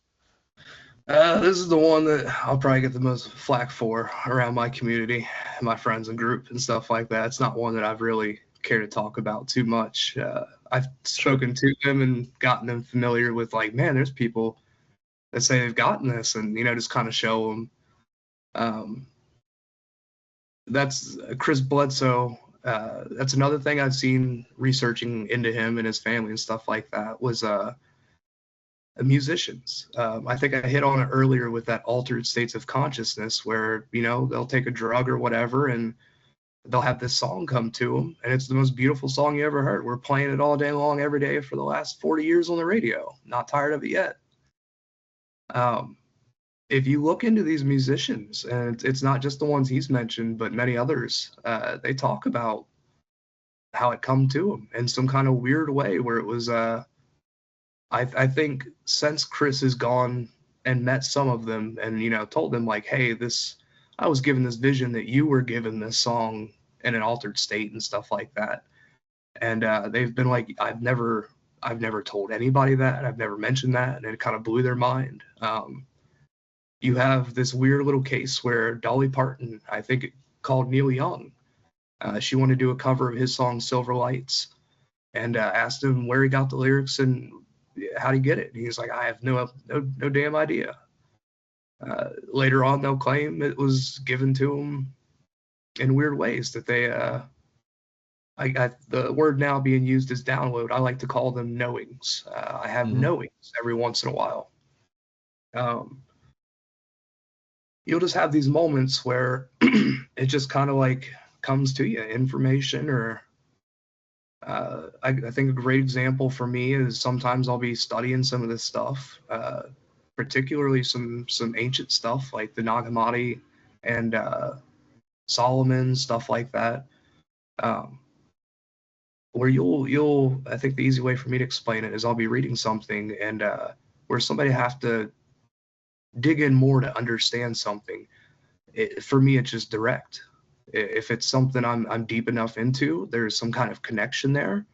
This is the one that I'll probably get the most flack for around my community, my friends and group and stuff like that. It's not one that I've really cared to talk about too much. I've spoken to them and gotten them familiar with like, man, there's people that say they've gotten this and, just kind of show them. That's Chris Bledsoe. That's another thing I've seen researching into him and his family and stuff like that was musicians. I think I hit on it earlier with that altered states of consciousness where, they'll take a drug or whatever and they'll have this song come to them and it's the most beautiful song you ever heard. We're playing it all day long, every day for the last 40 years on the radio. Not tired of it yet. If you look into these musicians, and it's not just the ones he's mentioned, but many others, they talk about how it come to them in some kind of weird way where it was, I think since Chris has gone and met some of them and, told them like, hey, I was given this vision that you were given this song in an altered state and stuff like that. And they've been like, I've never told anybody that. I've never mentioned that, and it kind of blew their mind. You have this weird little case where Dolly Parton, I think, called Neil Young. She wanted to do a cover of his song Silver Lights, and asked him where he got the lyrics and how would he get it. And he's like, I have no damn idea. Later on, they'll claim it was given to him in weird ways that they, the word now being used is download. I like to call them knowings. I have knowings every once in a while. You'll just have these moments where it just kind of like comes to you, information, or I think a great example for me is sometimes I'll be studying some of this stuff, particularly some ancient stuff like the Nag Hammadi and Solomon, stuff like that, where you'll I think the easy way for me to explain it is I'll be reading something and where somebody have to dig in more to understand something. For me, it's just direct. If it's something I'm deep enough into, there's some kind of connection there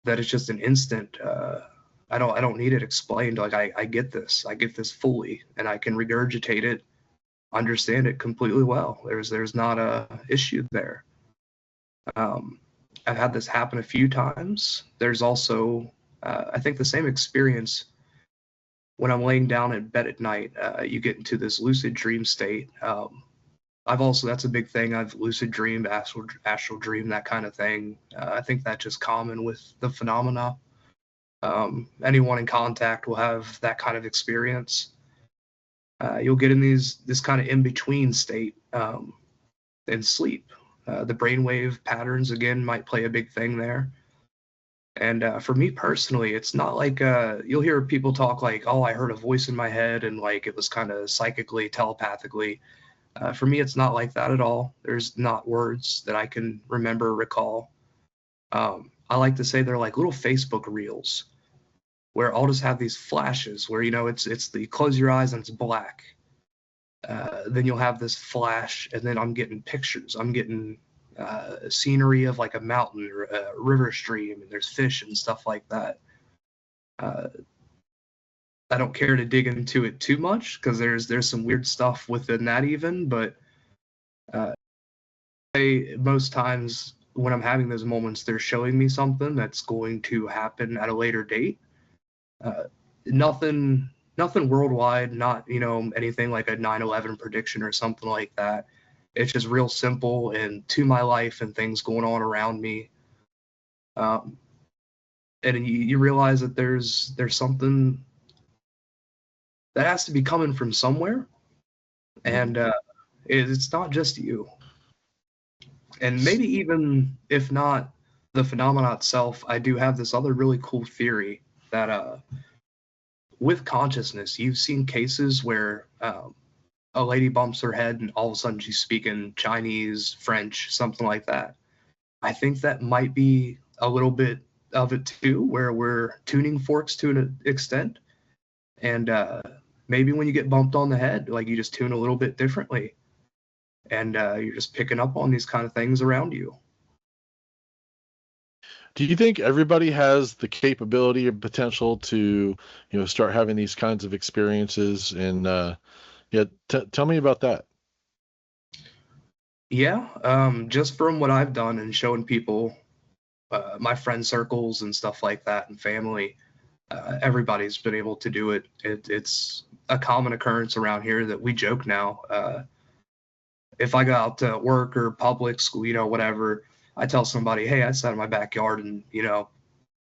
that it's just an instant. I don't need it explained. Like I get this fully, and I can regurgitate it, understand it completely well. There's not a issue there. I've had this happen a few times. There's also I think the same experience when I'm laying down in bed at night. You get into this lucid dream state. That's a big thing. I've lucid dreamed, astral dream, that kind of thing. I think that's just common with the phenomena. Anyone in contact will have that kind of experience. You'll get in this kind of in-between state in sleep. The brainwave patterns, again, might play a big thing there. And for me personally, it's not like you'll hear people talk like, oh, I heard a voice in my head and like it was kind of psychically, telepathically. For me, it's not like that at all. There's not words that I can remember or recall. I like to say they're like little Facebook reels where I'll just have these flashes where, it's the close your eyes and it's black. Then you'll have this flash and then I'm getting pictures. I'm getting scenery of like a mountain or a river stream, and there's fish and stuff like that. I don't care to dig into it too much because there's some weird stuff within that even, but most times when I'm having those moments, they're showing me something that's going to happen at a later date. Nothing worldwide, not anything like a 9/11 prediction or something like that. It's just real simple and to my life and things going on around me. And you realize that there's something that has to be coming from somewhere, and it's not just you. And maybe even if not the phenomena itself, I do have this other really cool theory that with consciousness, you've seen cases where a lady bumps her head and all of a sudden she's speaking Chinese, French, something like that. I think that might be a little bit of it too, where we're tuning forks to an extent. And maybe when you get bumped on the head, like you just tune a little bit differently. And you're just picking up on these kind of things around you. Do you think everybody has the capability or potential to, start having these kinds of experiences? And tell me about that. Yeah, just from what I've done and showing people, my friend circles and stuff like that, and family, everybody's been able to do it. It's a common occurrence around here that we joke now. If I go out to work or public school, whatever, I tell somebody, hey, I sat in my backyard and,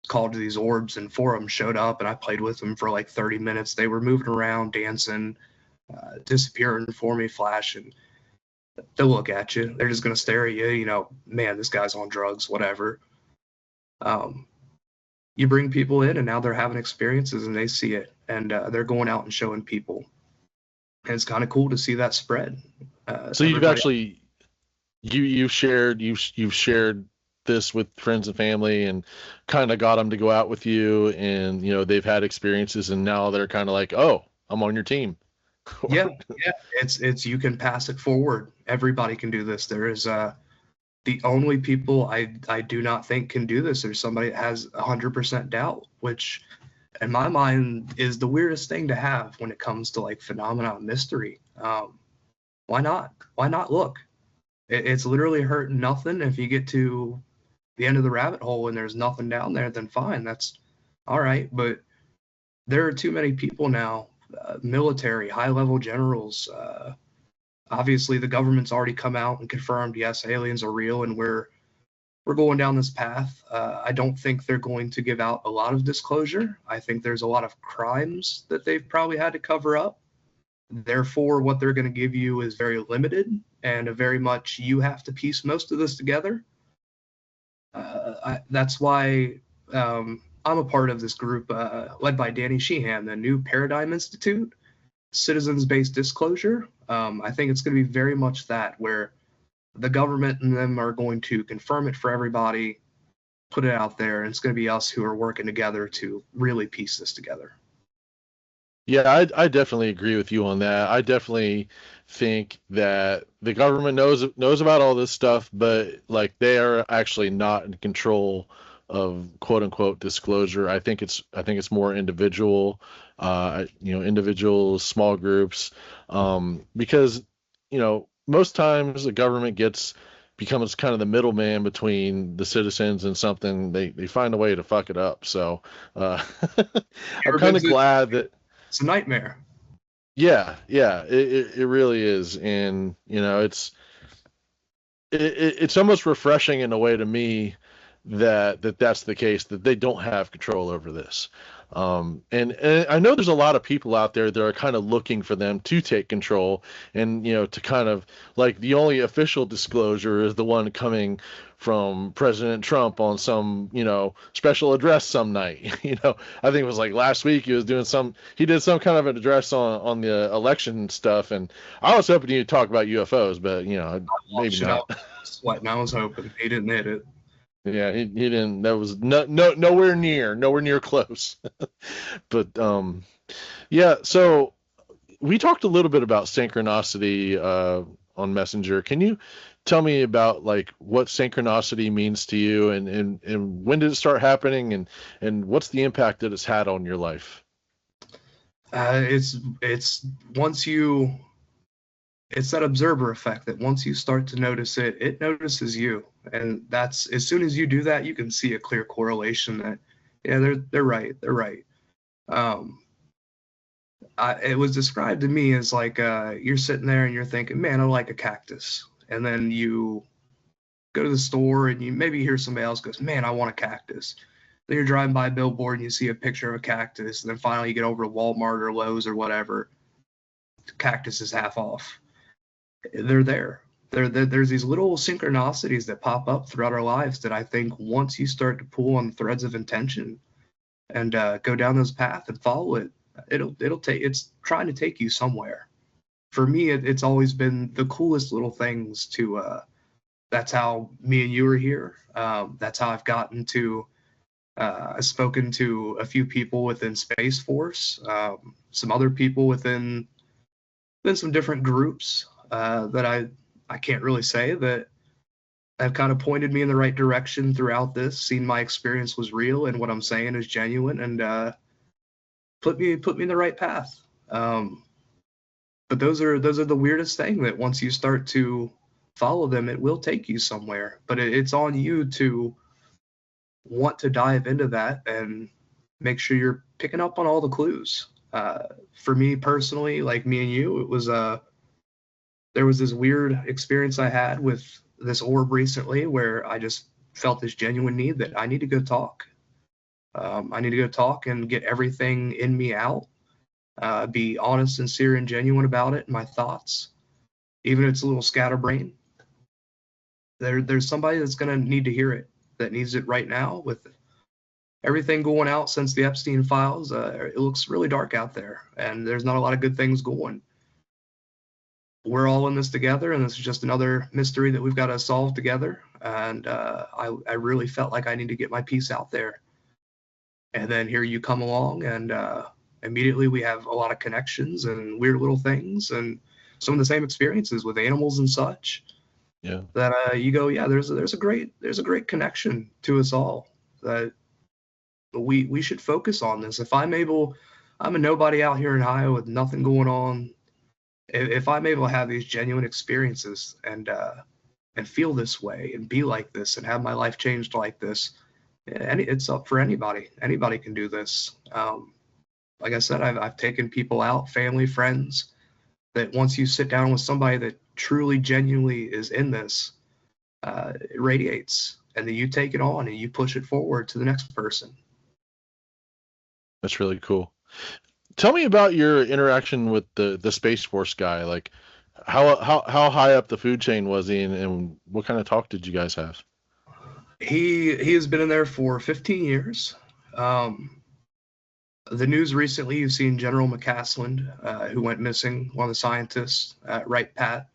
called to these orbs, and 4 of them showed up and I played with them for like 30 minutes. They were moving around, dancing, disappearing for me, flashing. They'll look at you. They're just going to stare at you, man, this guy's on drugs, whatever. You bring people in and now they're having experiences and they see it, and they're going out and showing people. And it's kind of cool to see that spread. So you've actually, you've shared this with friends and family and kind of got them to go out with you, and, they've had experiences and now they're kind of like, oh, I'm on your team. Yeah. It's you can pass it forward. Everybody can do this. There is The only people I do not think can do this are somebody that has 100% doubt, which in my mind is the weirdest thing to have when it comes to like phenomena and mystery. Why not? Why not look? It's literally hurting nothing. If you get to the end of the rabbit hole and there's nothing down there, then fine, that's all right. But there are too many people now, military, high-level generals. Obviously, the government's already come out and confirmed, yes, aliens are real, and we're going down this path. I don't think they're going to give out a lot of disclosure. I think there's a lot of crimes that they've probably had to cover up. Therefore, what they're going to give you is very limited and a very much you have to piece most of this together. That's why I'm a part of this group led by Danny Sheehan, the New Paradigm Institute, Citizens-Based Disclosure. I think it's going to be very much that, where the government and them are going to confirm it for everybody, put it out there, and it's going to be us who are working together to really piece this together. Yeah, I definitely agree with you on that. I definitely think that the government knows about all this stuff, but like they are actually not in control of quote unquote disclosure. I think it's more individual, individuals, small groups, because most times the government becomes kind of the middleman between the citizens and something. They find a way to fuck it up. So I'm kind of glad that. It's a nightmare. Yeah, it really is, and it's almost refreshing in a way to me that's the case, that they don't have control over this. And I know there's a lot of people out there that are kind of looking for them to take control, and to kind of like the only official disclosure is the one coming from President Trump on some special address some night. I think it was like last week he did some kind of an address on the election stuff, and I was hoping he'd talk about UFOs, but maybe not. I was hoping he didn't hit it. Yeah, he didn't. That was nowhere near close. But yeah. So we talked a little bit about synchronicity on Messenger. Can you tell me about like what synchronicity means to you, and when did it start happening, and what's the impact that it's had on your life? It's that observer effect that once you start to notice it, it notices you. And that's, as soon as you do that, you can see a clear correlation that, yeah, they're right. It was described to me as like, you're sitting there and you're thinking, man, I like a cactus. And then you go to the store and you maybe hear somebody else goes, man, I want a cactus. Then you're driving by a billboard and you see a picture of a cactus. And then finally you get over to Walmart or Lowe's or whatever. The cactus is half off. They're there. There's these little synchronicities that pop up throughout our lives that I think once you start to pull on the threads of intention and go down this path and follow it, it's trying to take you somewhere. For me, it's always been the coolest little things to. That's how me and you are here. That's how I've gotten to. I've spoken to a few people within Space Force, some other people within some different groups that I can't really say that have kind of pointed me in the right direction throughout this, seen my experience was real and what I'm saying is genuine, and put me in the right path. But those are the weirdest thing, that once you start to follow them, it will take you somewhere. But it's on you to want to dive into that and make sure you're picking up on all the clues. For me personally, like me and you, it was there was this weird experience I had with this orb recently where I just felt this genuine need that I need to go talk. I need to go talk and get everything in me out, be honest, sincere, and genuine about it, my thoughts, even if it's a little scatterbrain. There's somebody that's going to need to hear it, that needs it right now. With everything going out since the Epstein files, it looks really dark out there, and there's not a lot of good things going. We're all in this together, and this is just another mystery that we've got to solve together. And I really felt like I need to get my piece out there. And then here you come along, and immediately we have a lot of connections and weird little things and some of the same experiences with animals and such. Yeah. that you go, yeah, there's a great connection to us all, that we should focus on this. If I'm a nobody out here in Ohio with nothing going on. If I'm able to have these genuine experiences and feel this way and be like this and have my life changed like this, it's up for anybody. Anybody can do this. Like I said, I've taken people out, family, friends, that once you sit down with somebody that truly, genuinely is in this, it radiates, and then you take it on and you push it forward to the next person. That's really cool. Tell me about your interaction with the Space Force guy. Like, how high up the food chain was he, and what kind of talk did you guys have? He has been in there for 15 years. The news recently, you've seen General McCasland, who went missing, one of the scientists, Wright Pat,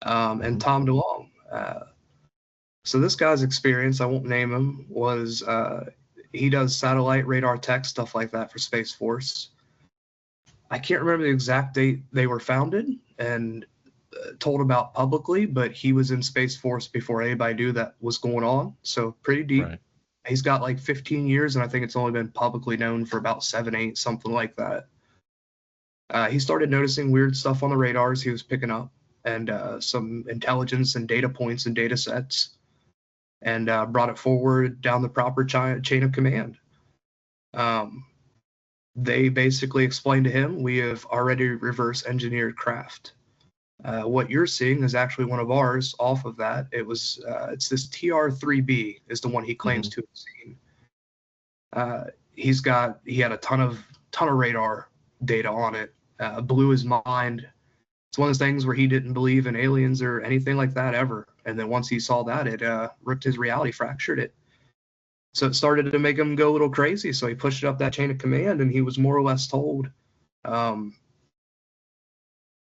and Tom DeLonge. So this guy's experience, I won't name him, was he does satellite radar tech, stuff like that for Space Force. I can't remember the exact date they were founded and told about publicly, but he was in Space Force before anybody knew that was going on. So pretty deep. Right. He's got like 15 years, and I think it's only been publicly known for about 7, 8, something like that. He started noticing weird stuff on the radars he was picking up, and some intelligence and data points and data sets, and brought it forward down the proper chain of command. They basically explained to him, we have already reverse engineered craft. What you're seeing is actually one of ours off of that. It's this TR-3B is the one he claims to have seen. He had a ton of radar data on it. Blew his mind. It's one of those things where he didn't believe in aliens or anything like that ever. And then once he saw that, it ripped his reality, fractured it. So it started to make him go a little crazy. So he pushed it up that chain of command, and he was more or less told,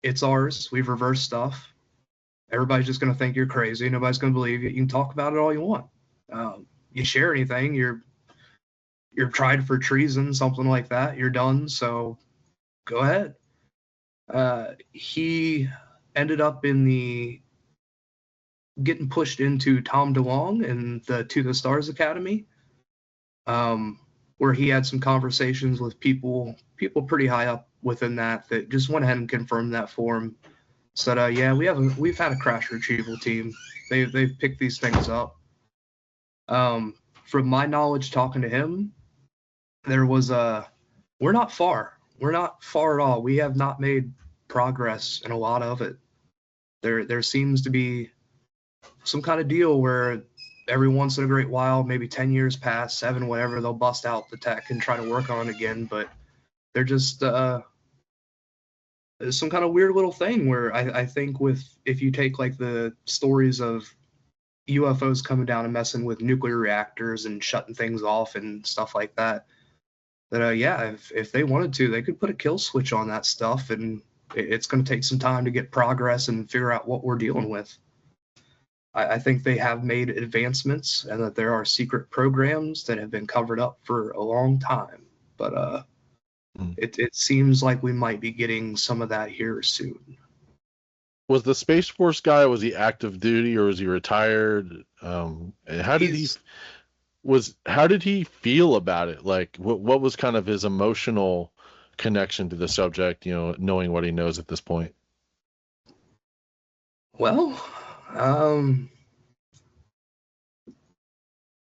it's ours. We've reversed stuff. Everybody's just going to think you're crazy. Nobody's going to believe you. You can talk about it all you want. You share anything, you're tried for treason, something like that. You're done. So go ahead. He ended up getting pushed into Tom DeLonge and the To the Stars Academy, where he had some conversations with people pretty high up within that just went ahead and confirmed that for him. Said, yeah, we've had a crash retrieval team. They've picked these things up. From my knowledge, talking to him, there was we're not far at all. We have not made progress in a lot of it. There seems to be some kind of deal where every once in a great while, maybe 10 years pass, 7, whatever, they'll bust out the tech and try to work on it again. But they're just some kind of weird little thing where I think if you take like the stories of UFOs coming down and messing with nuclear reactors and shutting things off and stuff like that, yeah, if they wanted to, they could put a kill switch on that stuff, and it's going to take some time to get progress and figure out what we're dealing with. I think they have made advancements, and that there are secret programs that have been covered up for a long time. But it seems like we might be getting some of that here soon. Was the Space Force guy, was he active duty or was he retired? How did he feel about it? Like, what was kind of his emotional connection to the subject, knowing what he knows at this point? Well,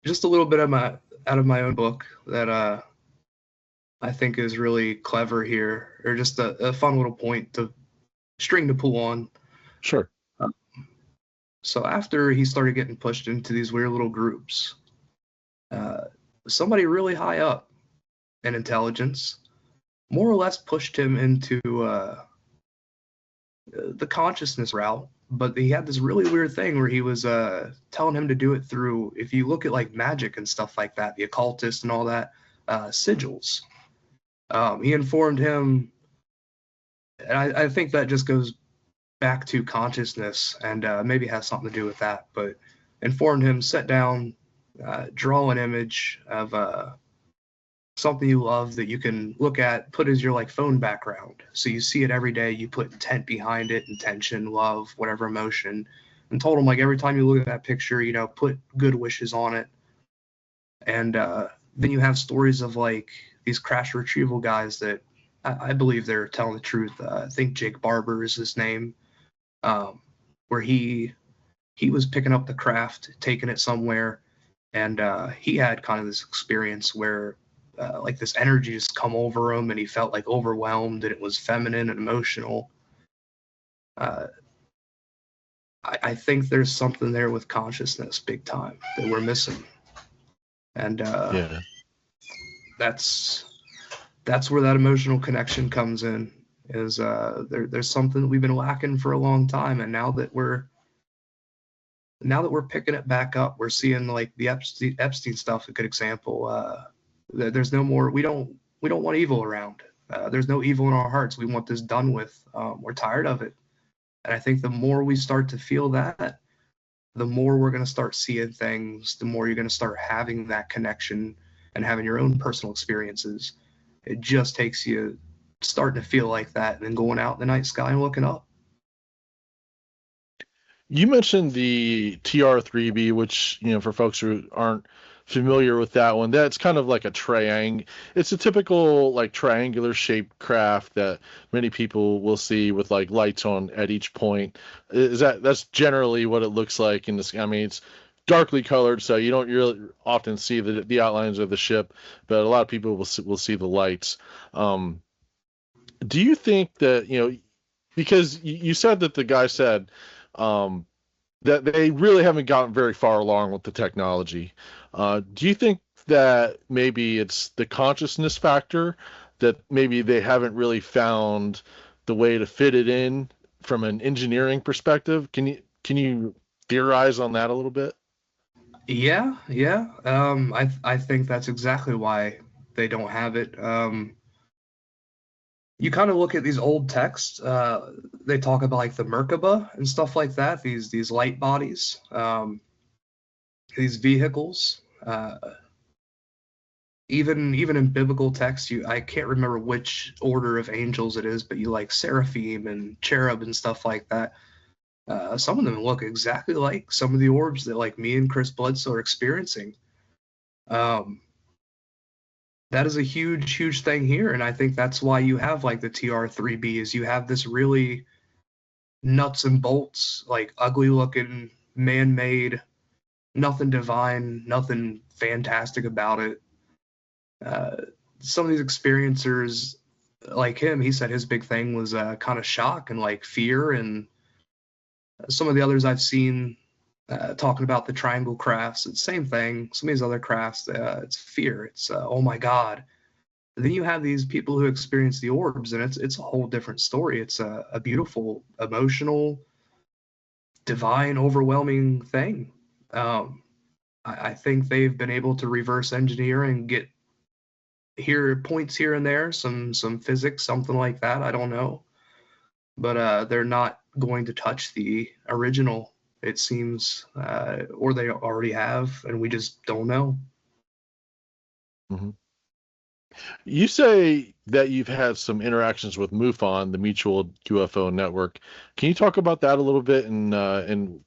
just a little bit out of my own book that I think is really clever here, or just a fun little string to pull on. Sure. So after he started getting pushed into these weird little groups, somebody really high up in intelligence more or less pushed him into the consciousness route. But he had this really weird thing where he was telling him to do it through, if you look at like magic and stuff like that, the occultist and all that, sigils. He informed him, and I think that just goes back to consciousness and maybe has something to do with that, but informed him, sit down, draw an image of something you love that you can look at, put as your like phone background. So you see it every day, you put intent behind it, intention, love, whatever emotion, and told him, like, every time you look at that picture, you know, put good wishes on it. And then you have stories of like these crash retrieval guys that I believe they're telling the truth. I think Jake Barber is his name, where he was picking up the craft, taking it somewhere, and he had kind of this experience where like this energy just come over him, and he felt like overwhelmed, and it was feminine and emotional. I think there's something there with consciousness, big time, that we're missing, and Yeah. that's where that emotional connection comes in. Is there's something that we've been lacking for a long time, and now that we're picking it back up, we're seeing like the Epstein stuff. A good example. There's no more. We don't want evil around. There's no evil in our hearts. We want this done with. We're tired of it. And I think the more we start to feel that, the more we're going to start seeing things, the more you're going to start having that connection and having your own personal experiences. It just takes you starting to feel like that and then going out in the night sky and looking up. You mentioned the TR-3B, which, you know, for folks who aren't familiar with that one, that's kind of like a triangle. It's a typical like triangular shaped craft that many people will see with like lights on at each point. That's generally what it looks like in this? I mean, it's darkly colored, so you don't really often see the outlines of the ship, but a lot of people will see the lights. Do you think that, you know, because you said that the guy said that they really haven't gotten very far along with the technology. Do you think that maybe it's the consciousness factor, that maybe they haven't really found the way to fit it in from an engineering perspective? Can you theorize on that a little bit? Yeah. I think that's exactly why they don't have it. You kind of look at these old texts. They talk about like the Merkaba and stuff like that. These light bodies, these vehicles. Even in biblical texts, I can't remember which order of angels it is, but you like seraphim and cherub and stuff like that. Some of them look exactly like some of the orbs that like me and Chris Bledsoe are experiencing. That is a huge thing here, and I think that's why you have like the TR-3B. Is you have this really nuts and bolts, like ugly looking, man-made, nothing divine, nothing fantastic about it. Some of these experiencers, like him, he said his big thing was kind of shock and like fear, and some of the others I've seen talking about the triangle crafts, it's the same thing. Some of these other crafts, it's fear. It's oh my God. And then you have these people who experience the orbs, and it's a whole different story. It's a beautiful, emotional, divine, overwhelming thing. I think they've been able to reverse engineer and get points here and there, some physics, something like that. I don't know, but they're not going to touch the original, it seems, or they already have, and we just don't know. Mm-hmm. You say that you've had some interactions with MUFON, the Mutual UFO Network. Can you talk about that a little bit, and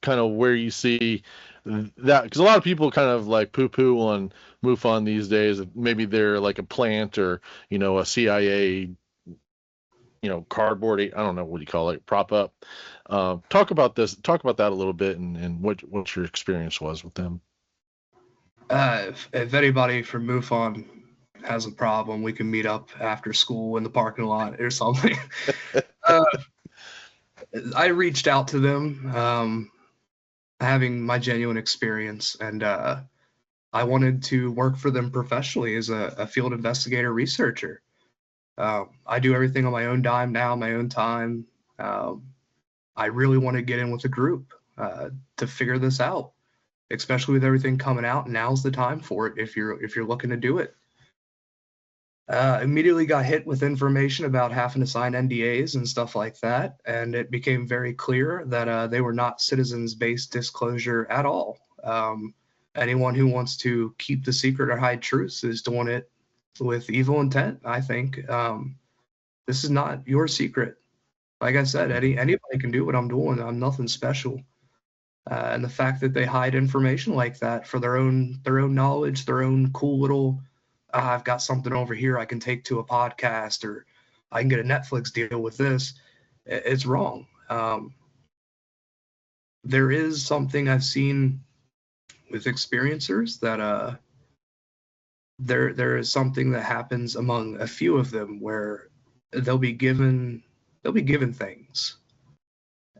kind of where you see that? Because a lot of people kind of like poo-poo on MUFON these days. Maybe they're like a plant, or, you know, a CIA, you know, cardboard. I don't know what you call it, prop up. Talk about this. Talk about that a little bit, and what your experience was with them. If anybody from MUFON has a problem, we can meet up after school in the parking lot or something. I reached out to them, having my genuine experience, and I wanted to work for them professionally as a field investigator researcher. I do everything on my own dime now, my own time. I really want to get in with a group to figure this out, especially with everything coming out. Now's the time for it if you're looking to do it. Immediately got hit with information about having to sign NDAs and stuff like that, and it became very clear that they were not citizens-based disclosure at all. Anyone who wants to keep the secret or hide truths is doing it with evil intent, I think. This is not your secret. Like I said, anybody can do what I'm doing. I'm nothing special. And the fact that they hide information like that for their own knowledge, their own cool little, I've got something over here I can take to a podcast, or I can get a Netflix deal with this. It's wrong. There is something I've seen with experiencers that there is something that happens among a few of them where they'll be given things,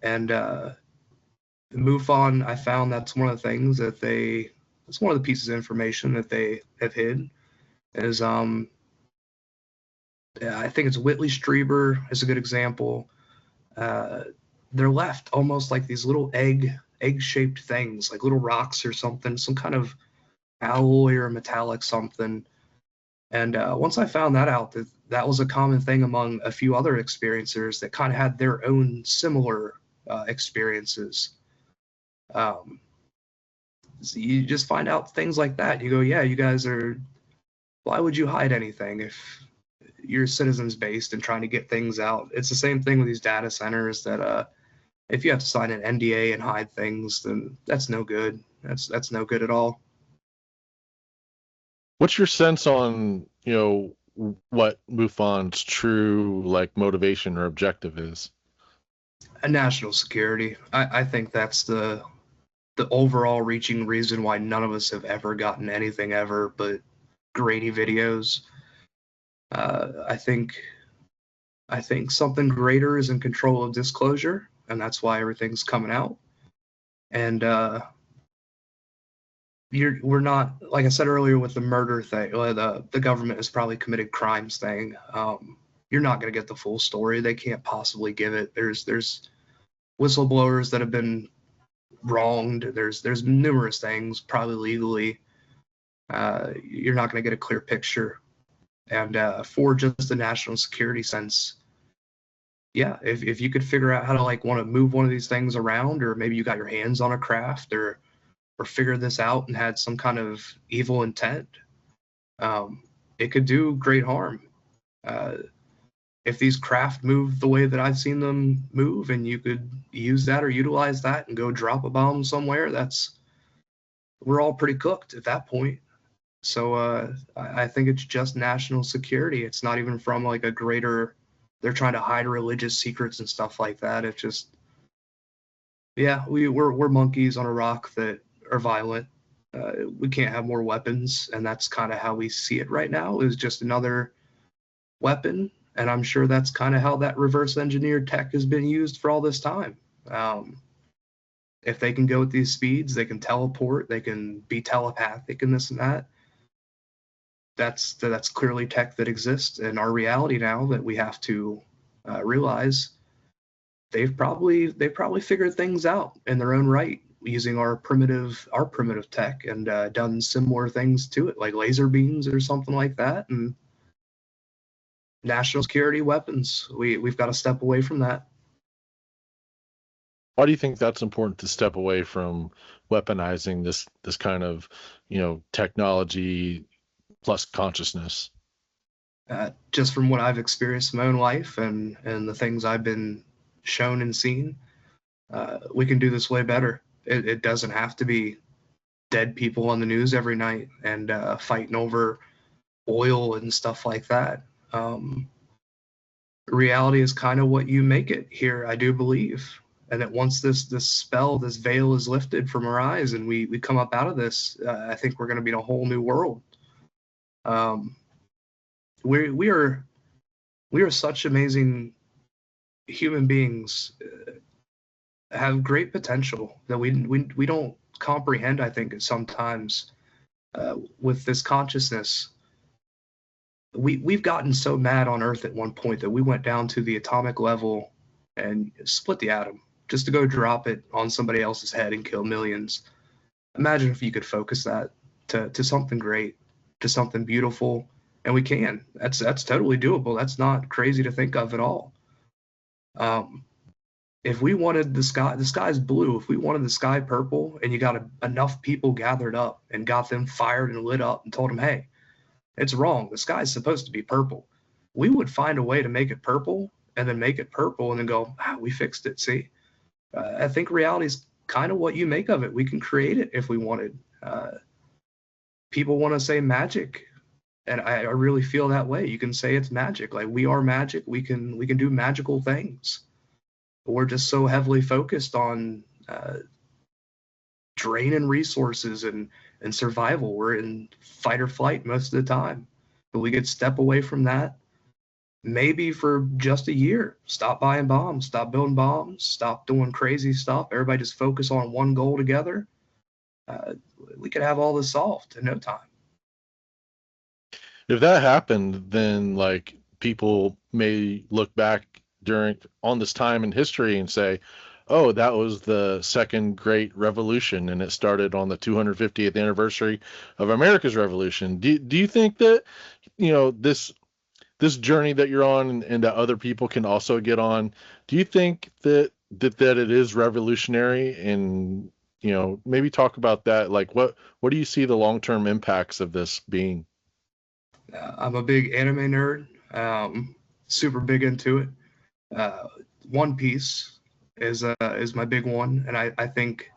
and MUFON, I found that's one of the things that it's one of the pieces of information that they have hid is yeah, I think it's Whitley Strieber is a good example. They're left almost like these little egg-shaped things, like little rocks or something, some kind of alloy or metallic something. And once I found that out, that was a common thing among a few other experiencers that kind of had their own similar experiences. So you just find out things like that. You go, yeah, you guys are, why would you hide anything if you're citizens based and trying to get things out? It's the same thing with these data centers that if you have to sign an NDA and hide things, then that's no good. That's no good at all. What's your sense on, what MUFON's true motivation or objective is? A national security. I think that's the overall reaching reason why none of us have ever gotten anything ever but grainy videos. I think something greater is in control of disclosure, and that's why everything's coming out. And we're not, like I said earlier with the murder thing, the government has probably committed crimes thing. You're not going to get the full story. They can't possibly give it. There's whistleblowers that have been wronged. There's numerous things, probably legally. You're not going to get a clear picture. And for just the national security sense, yeah, if you could figure out how to want to move one of these things around, or maybe you got your hands on a craft, or figured this out and had some kind of evil intent, it could do great harm. If these craft move the way that I've seen them move, and you could use that or utilize that and go drop a bomb somewhere, we're all pretty cooked at that point. So I think it's just national security. It's not even from a greater, they're trying to hide religious secrets and stuff like that. It's just, yeah, we're monkeys on a rock that are violent. We can't have more weapons, and that's kind of how we see it right now, is just another weapon. And I'm sure that's kind of how that reverse engineered tech has been used for all this time. If they can go at these speeds, they can teleport, they can be telepathic and this and that. That's clearly tech that exists in our reality now that we have to realize they've probably figured things out in their own right using our primitive tech, and done similar things to it, like laser beams or something like that. And national security weapons, we've got to step away from that. Why do you think that's important, to step away from weaponizing this kind of technology plus consciousness? Just from what I've experienced in my own life and the things I've been shown and seen, we can do this way better. It doesn't have to be dead people on the news every night and fighting over oil and stuff like that. Reality is kind of what you make it here, I do believe. And that once this spell, this veil is lifted from our eyes, and we come up out of this, I think we're going to be in a whole new world. We are such amazing human beings, have great potential that we don't comprehend, I think, sometimes. With this consciousness, we've gotten so mad on Earth at one point that we went down to the atomic level and split the atom just to go drop it on somebody else's head and kill millions. Imagine if you could focus that to something great, to something beautiful. And we can. That's totally doable. That's not crazy to think of at all. If we wanted the sky's blue. If we wanted the sky purple, and you got enough people gathered up and got them fired and lit up and told them, hey, it's wrong. The sky's supposed to be purple. We would find a way to make it purple, and then make it purple, and then go, we fixed it. See, I think reality's kind of what you make of it. We can create it if we wanted. People want to say magic, and I really feel that way. You can say it's magic. Like, we are magic. We can do magical things. But we're just so heavily focused on draining resources and survival. We're in fight or flight most of the time. But we could step away from that, maybe for just a year. Stop buying bombs, stop building bombs, stop doing crazy stuff. Everybody just focus on one goal together. We could have all this solved in no time. If that happened, then like people may look back on this time in history and say, oh, that was the second great revolution, and it started on the 250th anniversary of America's Revolution. Do you think that, this journey that you're on and that other people can also get on, do you think that it is revolutionary? And, maybe talk about that. Like, what do you see the long-term impacts of this being? I'm a big anime nerd, super big into it. One Piece is my big one, and I think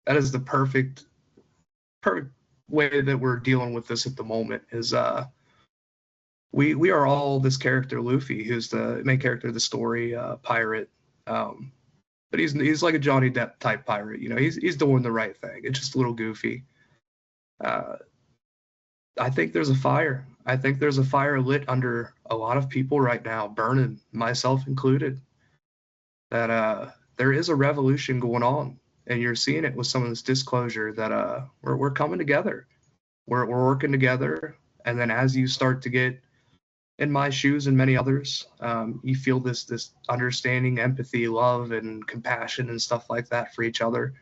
that is the perfect way that we're dealing with this at the moment. Is we are all this character Luffy, who's the main character of the story, pirate, but he's like a Johnny Depp type pirate. He's doing the right thing. It's just a little goofy. I think there's a fire. I think there's a fire lit under a lot of people right now, burning, myself included. That there is a revolution going on, and you're seeing it with some of this disclosure that we're coming together. We're working together, and then as you start to get in my shoes and many others, you feel this understanding, empathy, love, and compassion and stuff like that for each other.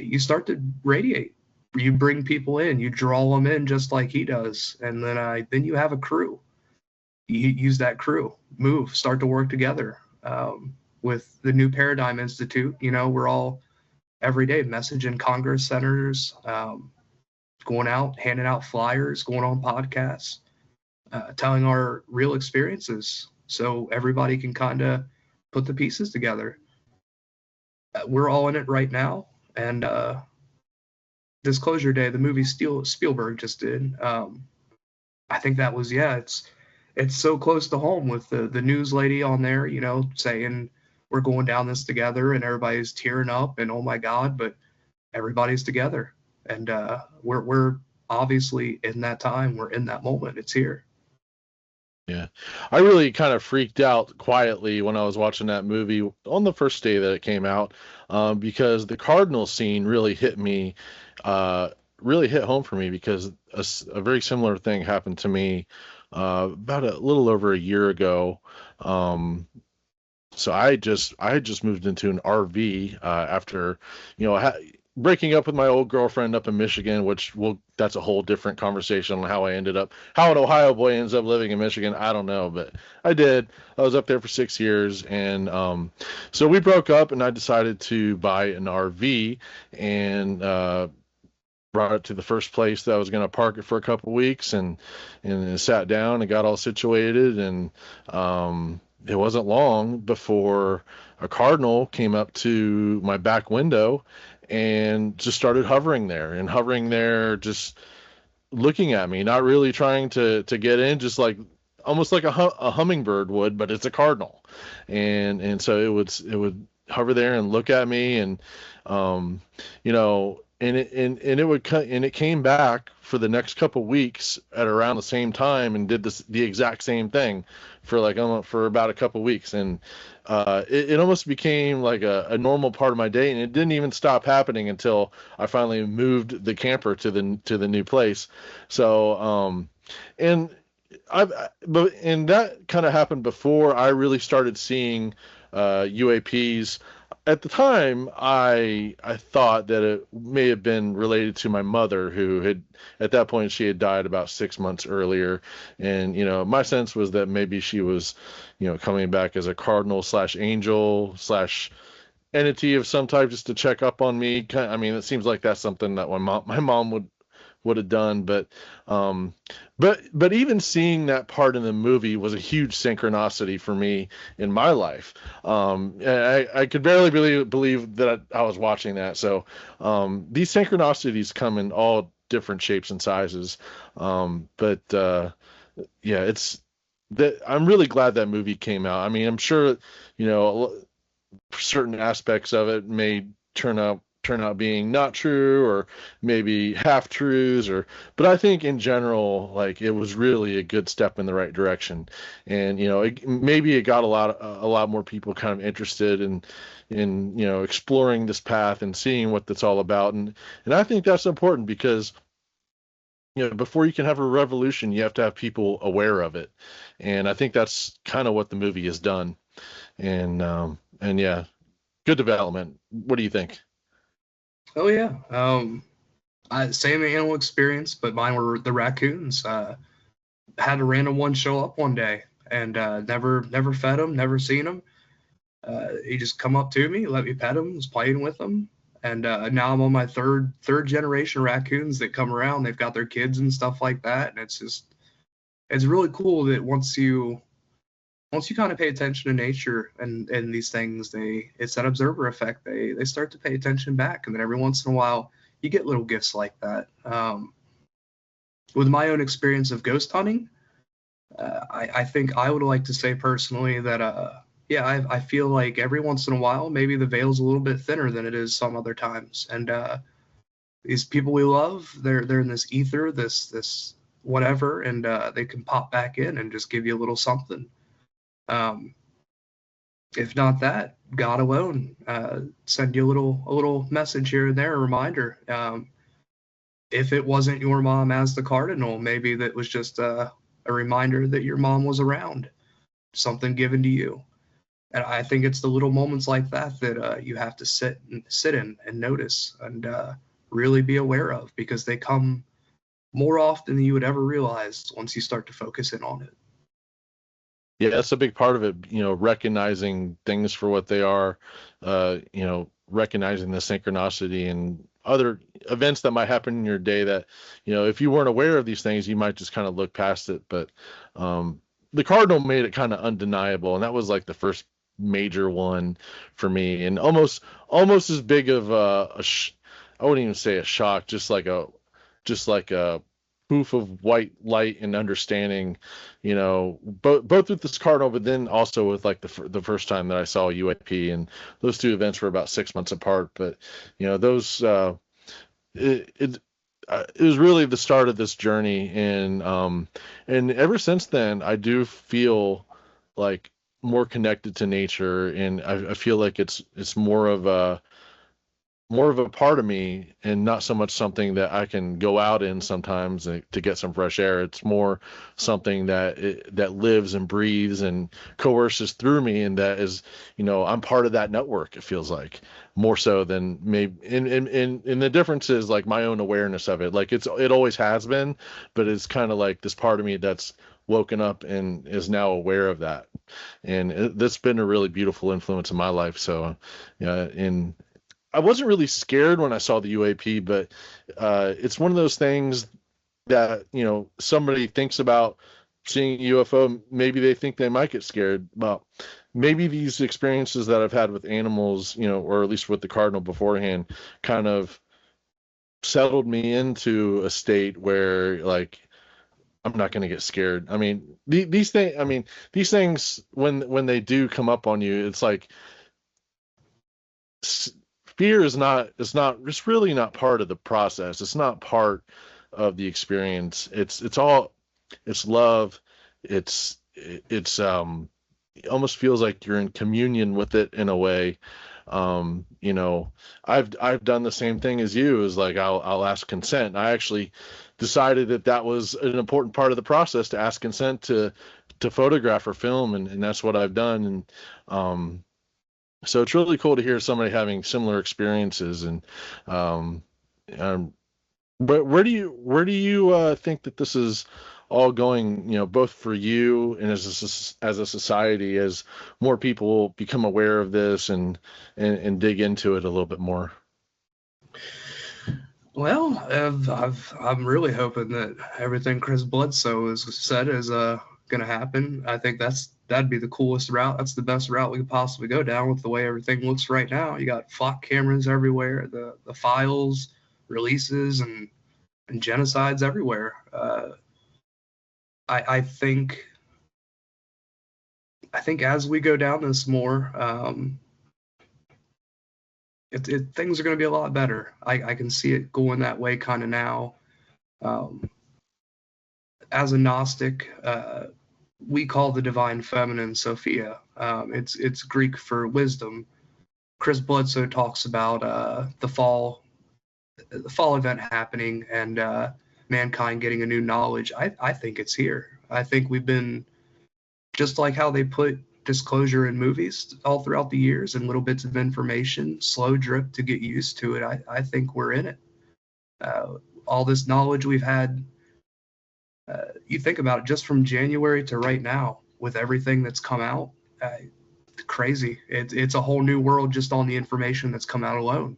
You start to radiate. You bring people in, you draw them in just like he does, and then you have a crew. You use that crew, start to work together. With the New Paradigm Institute, we're all every day messaging Congress senators, going out, handing out flyers, going on podcasts, telling our real experiences so everybody can kind of put the pieces together. We're all in it right now, and Disclosure Day, the movie Spielberg just did, I think that was, it's so close to home with the news lady on there, saying we're going down this together, and everybody's tearing up and oh my God, but everybody's together. And we're obviously in that time. We're in that moment. It's here. Yeah. I really kind of freaked out quietly when I was watching that movie on the first day that it came out, because the Cardinal scene really hit me, really hit home for me, because a very similar thing happened to me about a little over a year ago. So I had just moved into an RV after, breaking up with my old girlfriend up in Michigan, that's a whole different conversation on how an Ohio boy ends up living in Michigan. I don't know, but I did. I was up there for 6 years. And so we broke up, and I decided to buy an RV and brought it to the first place that I was going to park it for a couple weeks, and sat down and got all situated. And it wasn't long before a cardinal came up to my back window and just started hovering there, just looking at me, not really trying to get in, just like almost like a hummingbird would, but it's a cardinal. And so it would hover there and look at me, and it came back for the next couple weeks at around the same time and did the exact same thing for about a couple weeks. And it almost became like a normal part of my day, and it didn't even stop happening until I finally moved the camper to the new place. So and that kind of happened before I really started seeing UAPs. At the time, I thought that it may have been related to my mother, who had, at that point, she had died about 6 months earlier. And, my sense was that maybe she was, coming back as a cardinal / angel / entity of some type, just to check up on me. I mean, it seems like that's something that my mom would have done. But even seeing that part in the movie was a huge synchronicity for me in my life. I could barely believe that I was watching that. So these synchronicities come in all different shapes and sizes. But yeah, it's that I'm really glad that movie came out. I mean, I'm sure, you know, certain aspects of it may turn out being not true, or maybe half truths, but I think in general, like, it was really a good step in the right direction. And maybe it got a lot more people kind of interested in exploring this path and seeing what that's all about. And I think that's important because before you can have a revolution, you have to have people aware of it. And I think that's kind of what the movie has done. And yeah, good development. What do you think? Oh yeah. Same animal experience, but mine were the raccoons. Had a random one show up one day, and never fed him, never seen him. He just come up to me, let me pet him, was playing with him, and now I'm on my third generation raccoons that come around. They've got their kids and stuff like that, and it's really cool that once you kind of pay attention to nature and these things, it's that observer effect. They start to pay attention back, and then every once in a while you get little gifts like that. With my own experience of ghost hunting, I think I would like to say personally that I feel like every once in a while maybe the veil's a little bit thinner than it is some other times, and these people we love, they're in this ether, this whatever, and they can pop back in and just give you a little something. If not that, God alone, send you a little message here and there, a reminder. If it wasn't your mom as the cardinal, maybe that was just a reminder that your mom was around, something given to you. And I think it's the little moments like that that you have to sit in and notice and really be aware of, because they come more often than you would ever realize once you start to focus in on it. Yeah, that's a big part of it, recognizing things for what they are, recognizing the synchronicity and other events that might happen in your day that, if you weren't aware of these things, you might just kind of look past it. But the Cardinal made it kind of undeniable, and that was like the first major one for me, and almost as big of I wouldn't even say a shock, just like a poof of white light and understanding, both with this Cardinal, but then also with like the first time that I saw UAP, and those two events were about 6 months apart. But those it was really the start of this journey, and ever since then I do feel like more connected to nature, and I feel like it's more of a part of me, and not so much something that I can go out in sometimes to get some fresh air. It's more something that lives and breathes and coerces through me, and that is, I'm part of that network. It feels like more so than maybe, and the difference is like my own awareness of it. Like it always has been, but it's kind of like this part of me that's woken up and is now aware of that, and that's been a really beautiful influence in my life. So, yeah, I wasn't really scared when I saw the UAP, but it's one of those things that, somebody thinks about seeing a UFO, maybe they think they might get scared. Well, maybe these experiences that I've had with animals, or at least with the Cardinal beforehand, kind of settled me into a state where, like, I'm not going to get scared. I mean, these things, when they do come up on you, it's like, fear it's really not part of the process. It's not part of the experience. It's love. It almost feels like you're in communion with it in a way. I've done the same thing as you, is like I'll ask consent. I actually decided that was an important part of the process, to ask consent to photograph or film, and that's what I've done. And so it's really cool to hear somebody having similar experiences. And but where do you think that this is all going? Both for you and as a society, as more people become aware of this and dig into it a little bit more. Well, I'm really hoping that everything Chris Bledsoe has said is going to happen. I think that'd be the coolest route. That's the best route we could possibly go down with the way everything looks right now. You got flock cameras everywhere, the files, releases, and genocides everywhere. I think as we go down this more, things are going to be a lot better. I can see it going that way kind of now. As a Gnostic, we call the divine feminine Sophia. It's Greek for wisdom. Chris Bledsoe talks about the fall event happening and mankind getting a new knowledge. I think it's here. I think we've been, just like how they put disclosure in movies all throughout the years and little bits of information, slow drip to get used to it. I think we're in it. All this knowledge we've had, you think about it, just from January to right now, with everything that's come out, crazy. It's a whole new world just on the information that's come out alone.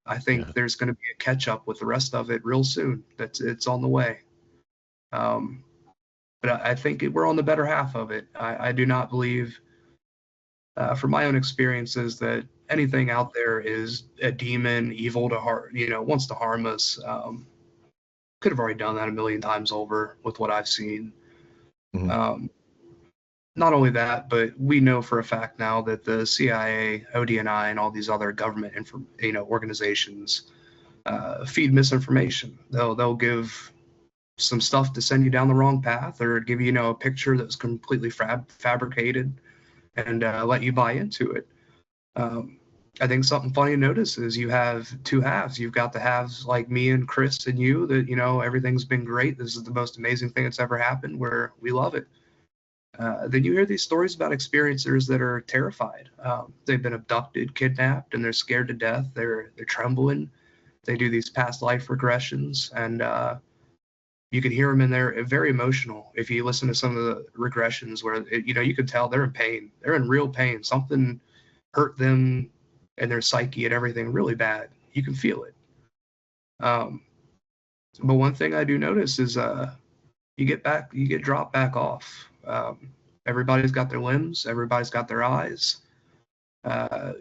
I think there's going to be a catch up with the rest of it real soon. It's on the way. But I think we're on the better half of it. I do not believe, from my own experiences, that anything out there is a demon, evil to harm, wants to harm us. Could have already done that a million times over with what I've seen. Mm-hmm. Not only that, but we know for a fact now that the CIA, ODNI, and all these other government organizations feed misinformation. They'll give some stuff to send you down the wrong path, or give you a picture that's completely fabricated and let you buy into it. I think something funny to notice is you have two halves. You've got the halves like me and Chris and you that, everything's been great. This is the most amazing thing that's ever happened, where we love it. Then you hear these stories about experiencers that are terrified. They've been abducted, kidnapped, and they're scared to death. They're trembling. They do these past life regressions, and you can hear them in there, very emotional. If you listen to some of the regressions where, you can tell they're in pain. They're in real pain. Something hurt them and their psyche and everything really bad. You can feel it. But one thing I do notice is you get dropped back off. Everybody's got their limbs. Everybody's got their eyes.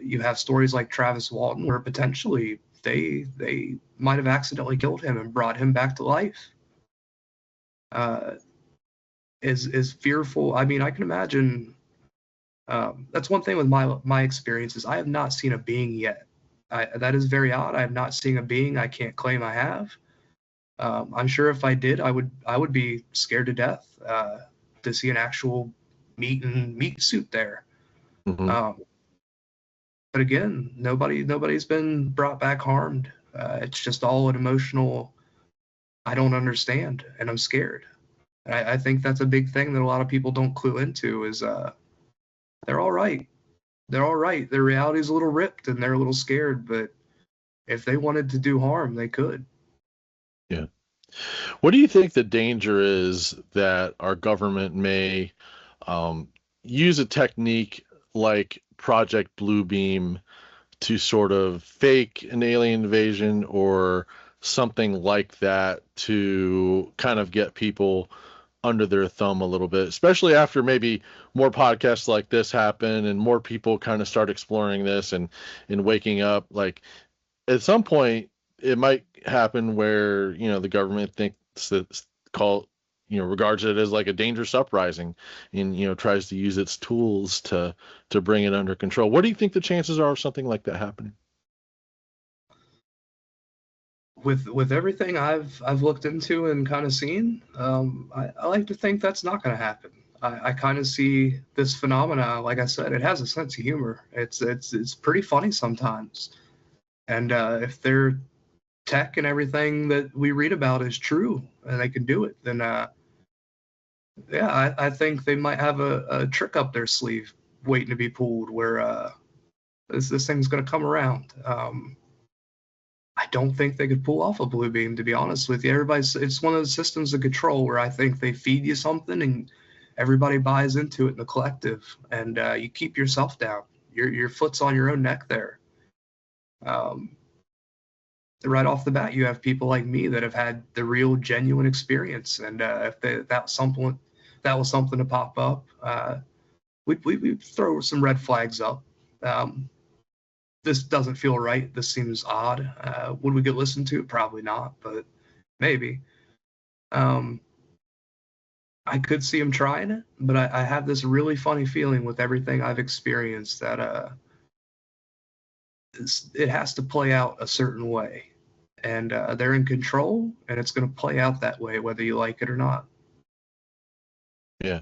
You have stories like Travis Walton, where potentially they might have accidentally killed him and brought him back to life. Is fearful. I mean, I can imagine. That's one thing with my experiences. I have not seen a being yet. That is very odd. I have not seen a being. I can't claim I have. I'm sure if I did, I would be scared to death to see an actual meat suit there. Mm-hmm. But again, nobody's been brought back harmed. It's just all an emotional, I don't understand, and I'm scared. I think that's a big thing that a lot of people don't clue into is they're all right. They're all right. Their reality's a little ripped and they're a little scared, but if they wanted to do harm, they could. Yeah. What do you think the danger is that our government may use a technique like Project Bluebeam to sort of fake an alien invasion or something like that to kind of get people under their thumb a little bit, especially after maybe more podcasts like this happen and more people kind of start exploring this and waking up? Like, at some point it might happen where, the government thinks that regards it as like a dangerous uprising and, tries to use its tools to bring it under control. What do you think the chances are of something like that happening? With everything I've looked into and kind of seen, I like to think that's not going to happen. I kind of see this phenomena, like I said, it has a sense of humor. It's pretty funny sometimes. And if their tech and everything that we read about is true and they can do it, then I think they might have a trick up their sleeve waiting to be pulled where this thing's going to come around. I don't think they could pull off a blue beam, to be honest with you. It's one of those systems of control where I think they feed you something and everybody buys into it in the collective, and you keep yourself down. Your foot's on your own neck there. right off the bat, you have people like me that have had the real, genuine experience, and if that was something to pop up, we'd throw some red flags up. This doesn't feel right. This seems odd. Would we get listened to? Probably not, but maybe. I could see him trying it, but I have this really funny feeling with everything I've experienced that it has to play out a certain way, and they're in control, and it's going to play out that way whether you like it or not. Yeah.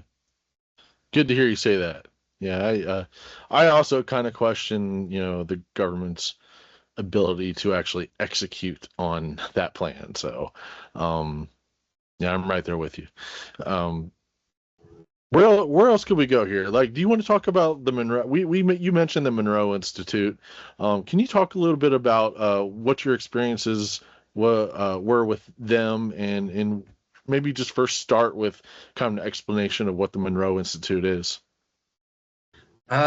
Good to hear you say that. Yeah, I also kind of question, the government's ability to actually execute on that plan. So, yeah, I'm right there with you. Where else could we go here? Like, do you want to talk about the Monroe? You mentioned the Monroe Institute. Can you talk a little bit about what your experiences were with them, and maybe just first start with kind of an explanation of what the Monroe Institute is?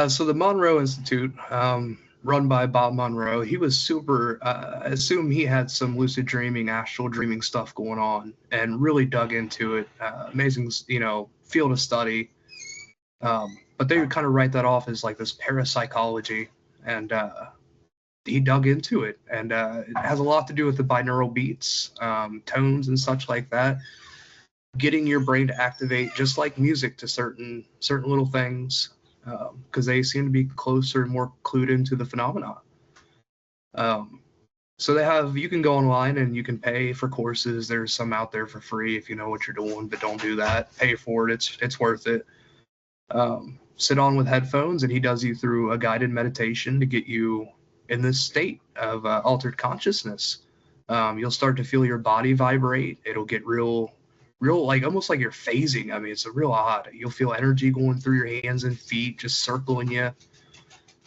So the Monroe Institute, run by Bob Monroe, he was super. I assume he had some lucid dreaming, astral dreaming stuff going on, and really dug into it. Amazing, field of study. But they would kind of write that off as like this parapsychology, and he dug into it, and it has a lot to do with the binaural beats, tones, and such like that. Getting your brain to activate, just like music, to certain little things, because they seem to be closer and more clued into the phenomena. So you can go online and you can pay for courses. There's some out there for free if you know what you're doing, but don't do that. Pay for it. It's worth it. Sit on with headphones, and he does you through a guided meditation to get you in this state of altered consciousness. You'll start to feel your body vibrate. It'll get real, like almost like you're phasing. I mean, it's a real odd. You'll feel energy going through your hands and feet, just circling you.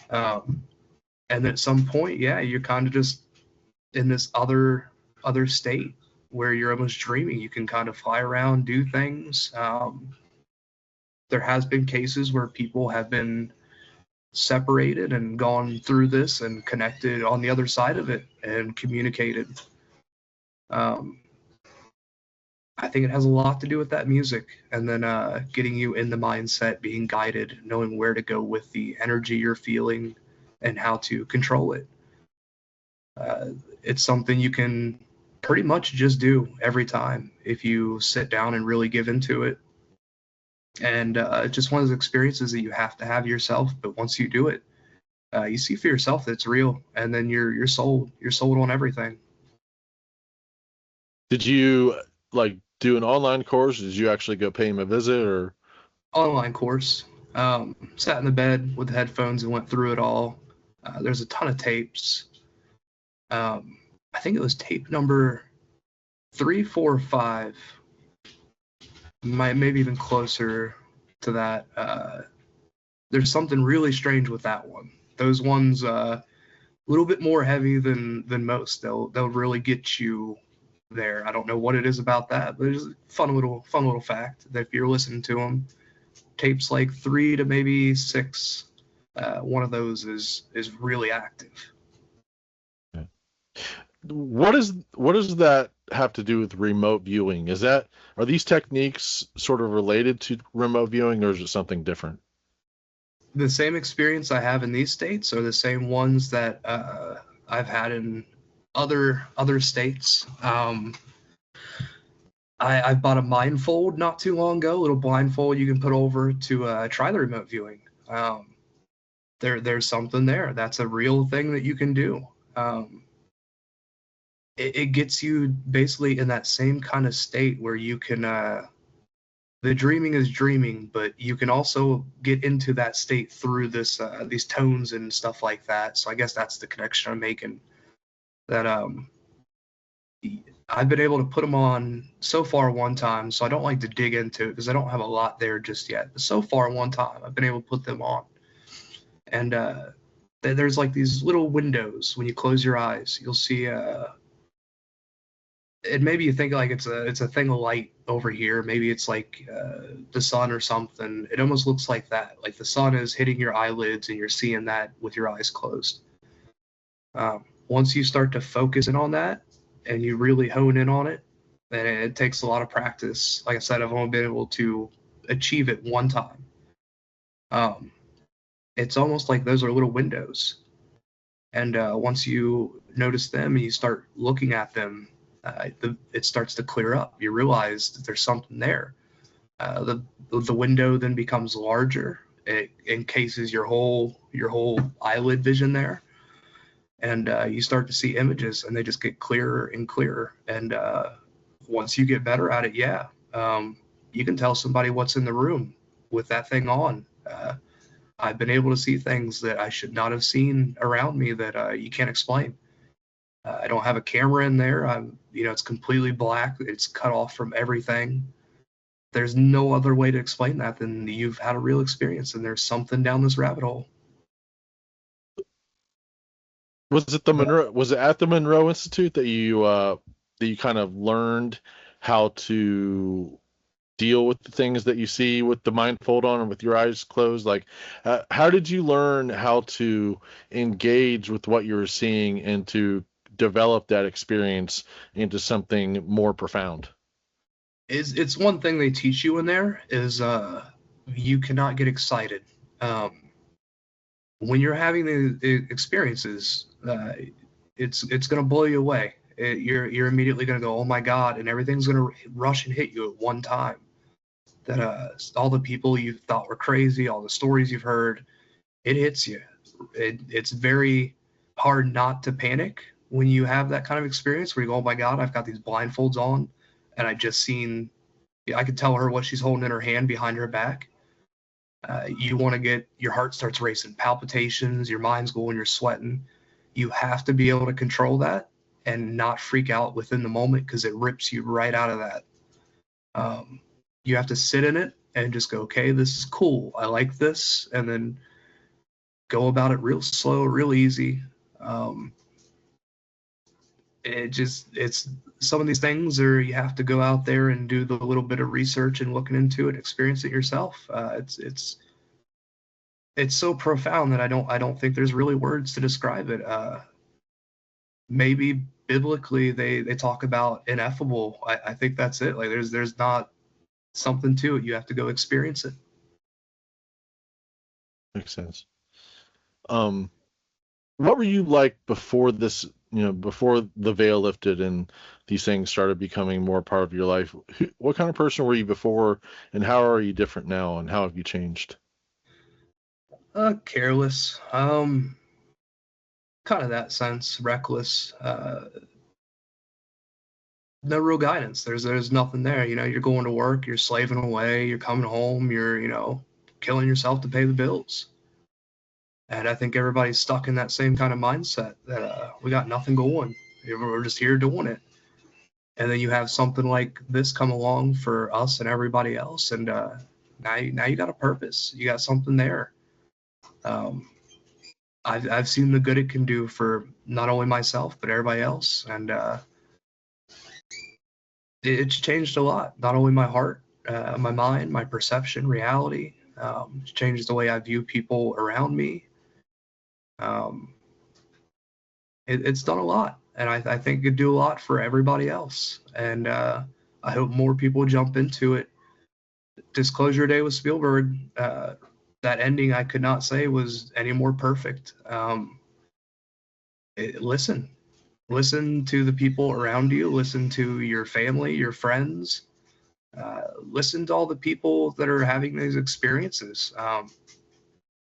And then at some point, yeah, you're kind of just in this other state where you're almost dreaming. You can kind of fly around, do things. There has been cases where people have been separated and gone through this and connected on the other side of it and communicated. I think it has a lot to do with that music, and then getting you in the mindset, being guided, knowing where to go with the energy you're feeling and how to control it. It's something you can pretty much just do every time if you sit down and really give into it. And it's just one of those experiences that you have to have yourself. But once you do it, you see for yourself that it's real, and then you're sold. You're sold on everything. Did you do an online course? Or did you actually go pay him a visit, or online course? Sat in the bed with the headphones and went through it all. There's a ton of tapes. I think it was tape number 3, 4, 5. Maybe even closer to that. There's something really strange with that one. Those ones a little bit more heavy than most. They'll really get you there. I don't know what it is about that, but it's a fun little fact that if you're listening to them, tapes like 3 to maybe 6, one of those is really active. What does that have to do with remote viewing? Are these techniques sort of related to remote viewing, or is it something different? The same experience I have in these states are the same ones that I've had in other states. I bought a blindfold not too long ago, a little blindfold you can put over to try the remote viewing. There's something there. That's a real thing that you can do. It gets you basically in that same kind of state where you can, the dreaming is dreaming, but you can also get into that state through these tones and stuff like that. So I guess that's the connection I'm making, that I've been able to put them on so far one time. So I don't like to dig into it because I don't have a lot there just yet. But so far one time I've been able to put them on. And there's like these little windows. When you close your eyes, you'll see and maybe you think like it's a thing of light over here. Maybe it's like the sun or something. It almost looks like that. Like the sun is hitting your eyelids and you're seeing that with your eyes closed. once you start to focus in on that and you really hone in on it, and it takes a lot of practice. Like I said, I've only been able to achieve it one time. It's almost like those are little windows. And once you notice them and you start looking at them, it starts to clear up. You realize that there's something there. The window then becomes larger. It encases your whole eyelid vision there, and you start to see images, and they just get clearer and clearer. And once you get better at it, you can tell somebody what's in the room with that thing on. I've been able to see things that I should not have seen around me that you can't explain. I don't have a camera in there. It's completely black. It's cut off from everything. There's no other way to explain that than you've had a real experience, and there's something down this rabbit hole. Was it at the Monroe Institute that you kind of learned how to deal with the things that you see with the blindfold on and with your eyes closed? Like, how did you learn how to engage with what you were seeing and to develop that experience into something more profound? It's one thing they teach you in there is you cannot get excited. When you're having the experiences, it's going to blow you away. You're immediately going to go, oh my God, and everything's going to rush and hit you at one time. That all the people you thought were crazy, all the stories you've heard, it hits you. It's very hard not to panic when you have that kind of experience where you go, oh my God, I've got these blindfolds on, and I could tell her what she's holding in her hand behind her back. Your heart starts racing, palpitations, your mind's going, you're sweating. You have to be able to control that and not freak out within the moment, because it rips you right out of that. You have to sit in it and just go, okay, this is cool. I like this. And then go about it real slow, real easy. It's some of these things are, you have to go out there and do the little bit of research and looking into it, experience it yourself. It's so profound that I don't think there's really words to describe it. Maybe biblically they talk about ineffable. I think that's it. Like there's not something to it. You have to go experience it. Makes sense. What were you like before this, before the veil lifted and these things started becoming more part of your life? What kind of person were you before, and how are you different now, and how have you changed? Careless. Kind of that sense, reckless. No real guidance. There's nothing there. You're going to work, you're slaving away, you're coming home, you're killing yourself to pay the bills. And I think everybody's stuck in that same kind of mindset that we got nothing going. We're just here doing it. And then you have something like this come along for us and everybody else, and now you got a purpose. You got something there. I've seen the good it can do for not only myself but everybody else, and it's changed a lot. Not only my heart, my mind, my perception, reality. It's changed the way I view people around me. It's done a lot, and I think it could do a lot for everybody else. And I hope more people jump into it. Disclosure Day with Spielberg, that ending I could not say was any more perfect. Listen to the people around you. Listen to your family, your friends. Listen to all the people that are having these experiences.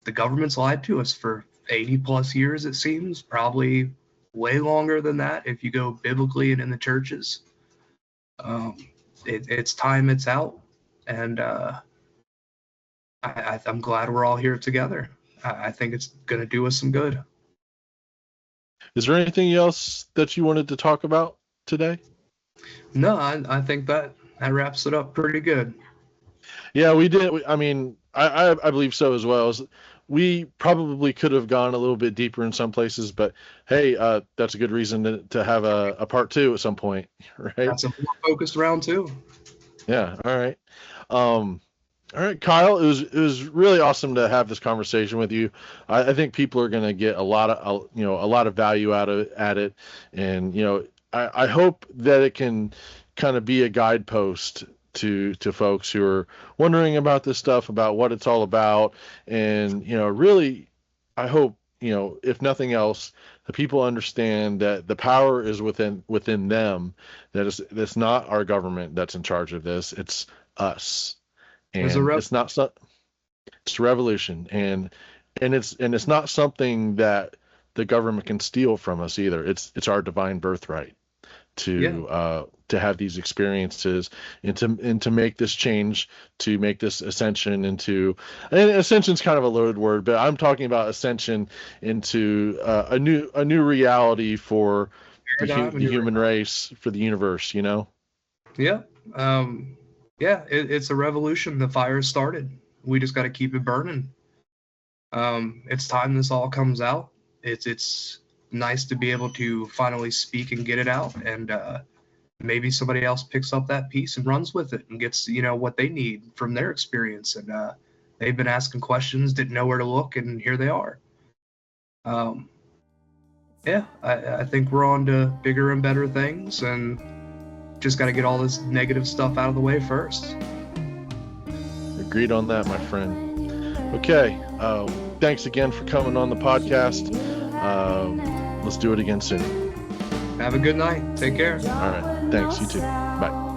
The government's lied to us for 80 plus years, it seems, probably way longer than that if you go biblically and in the churches. It's time it's out, and I'm glad we're all here together. I think it's going to do us some good. Is there anything else that you wanted to talk about today? No, I think that wraps it up pretty good. Yeah, we did. I mean, I believe so as well. We probably could have gone a little bit deeper in some places, but hey, that's a good reason to have a part two at some point, right? That's a more focused round too. Yeah. All right. All right, Kyle, it was really awesome to have this conversation with you. I think people are going to get a lot of a lot of value out of at it, and I hope that it can kind of be a guidepost to folks who are wondering about this stuff, about what it's all about, and really, I hope if nothing else, the people understand that the power is within them. That it's not our government that's in charge of this; it's us. There's a And it's a revolution, and it's not something that the government can steal from us either. It's our divine birthright to have these experiences, and to make this change, to make this ascension into, and ascension's kind of a loaded word, but I'm talking about ascension into a new reality for the human race, for the universe. Yeah. Yeah, it's a revolution. The fire started. We just got to keep it burning. It's time this all comes out. It's nice to be able to finally speak and get it out, and maybe somebody else picks up that piece and runs with it and gets what they need from their experience. And they've been asking questions, didn't know where to look, and here they are. Yeah, I think we're on to bigger and better things, and just got to get all this negative stuff out of the way first. Agreed on that, my friend. Okay, thanks again for coming on the podcast. Let's do it again soon. Have a good night. Take care. All right, thanks. You too. Bye.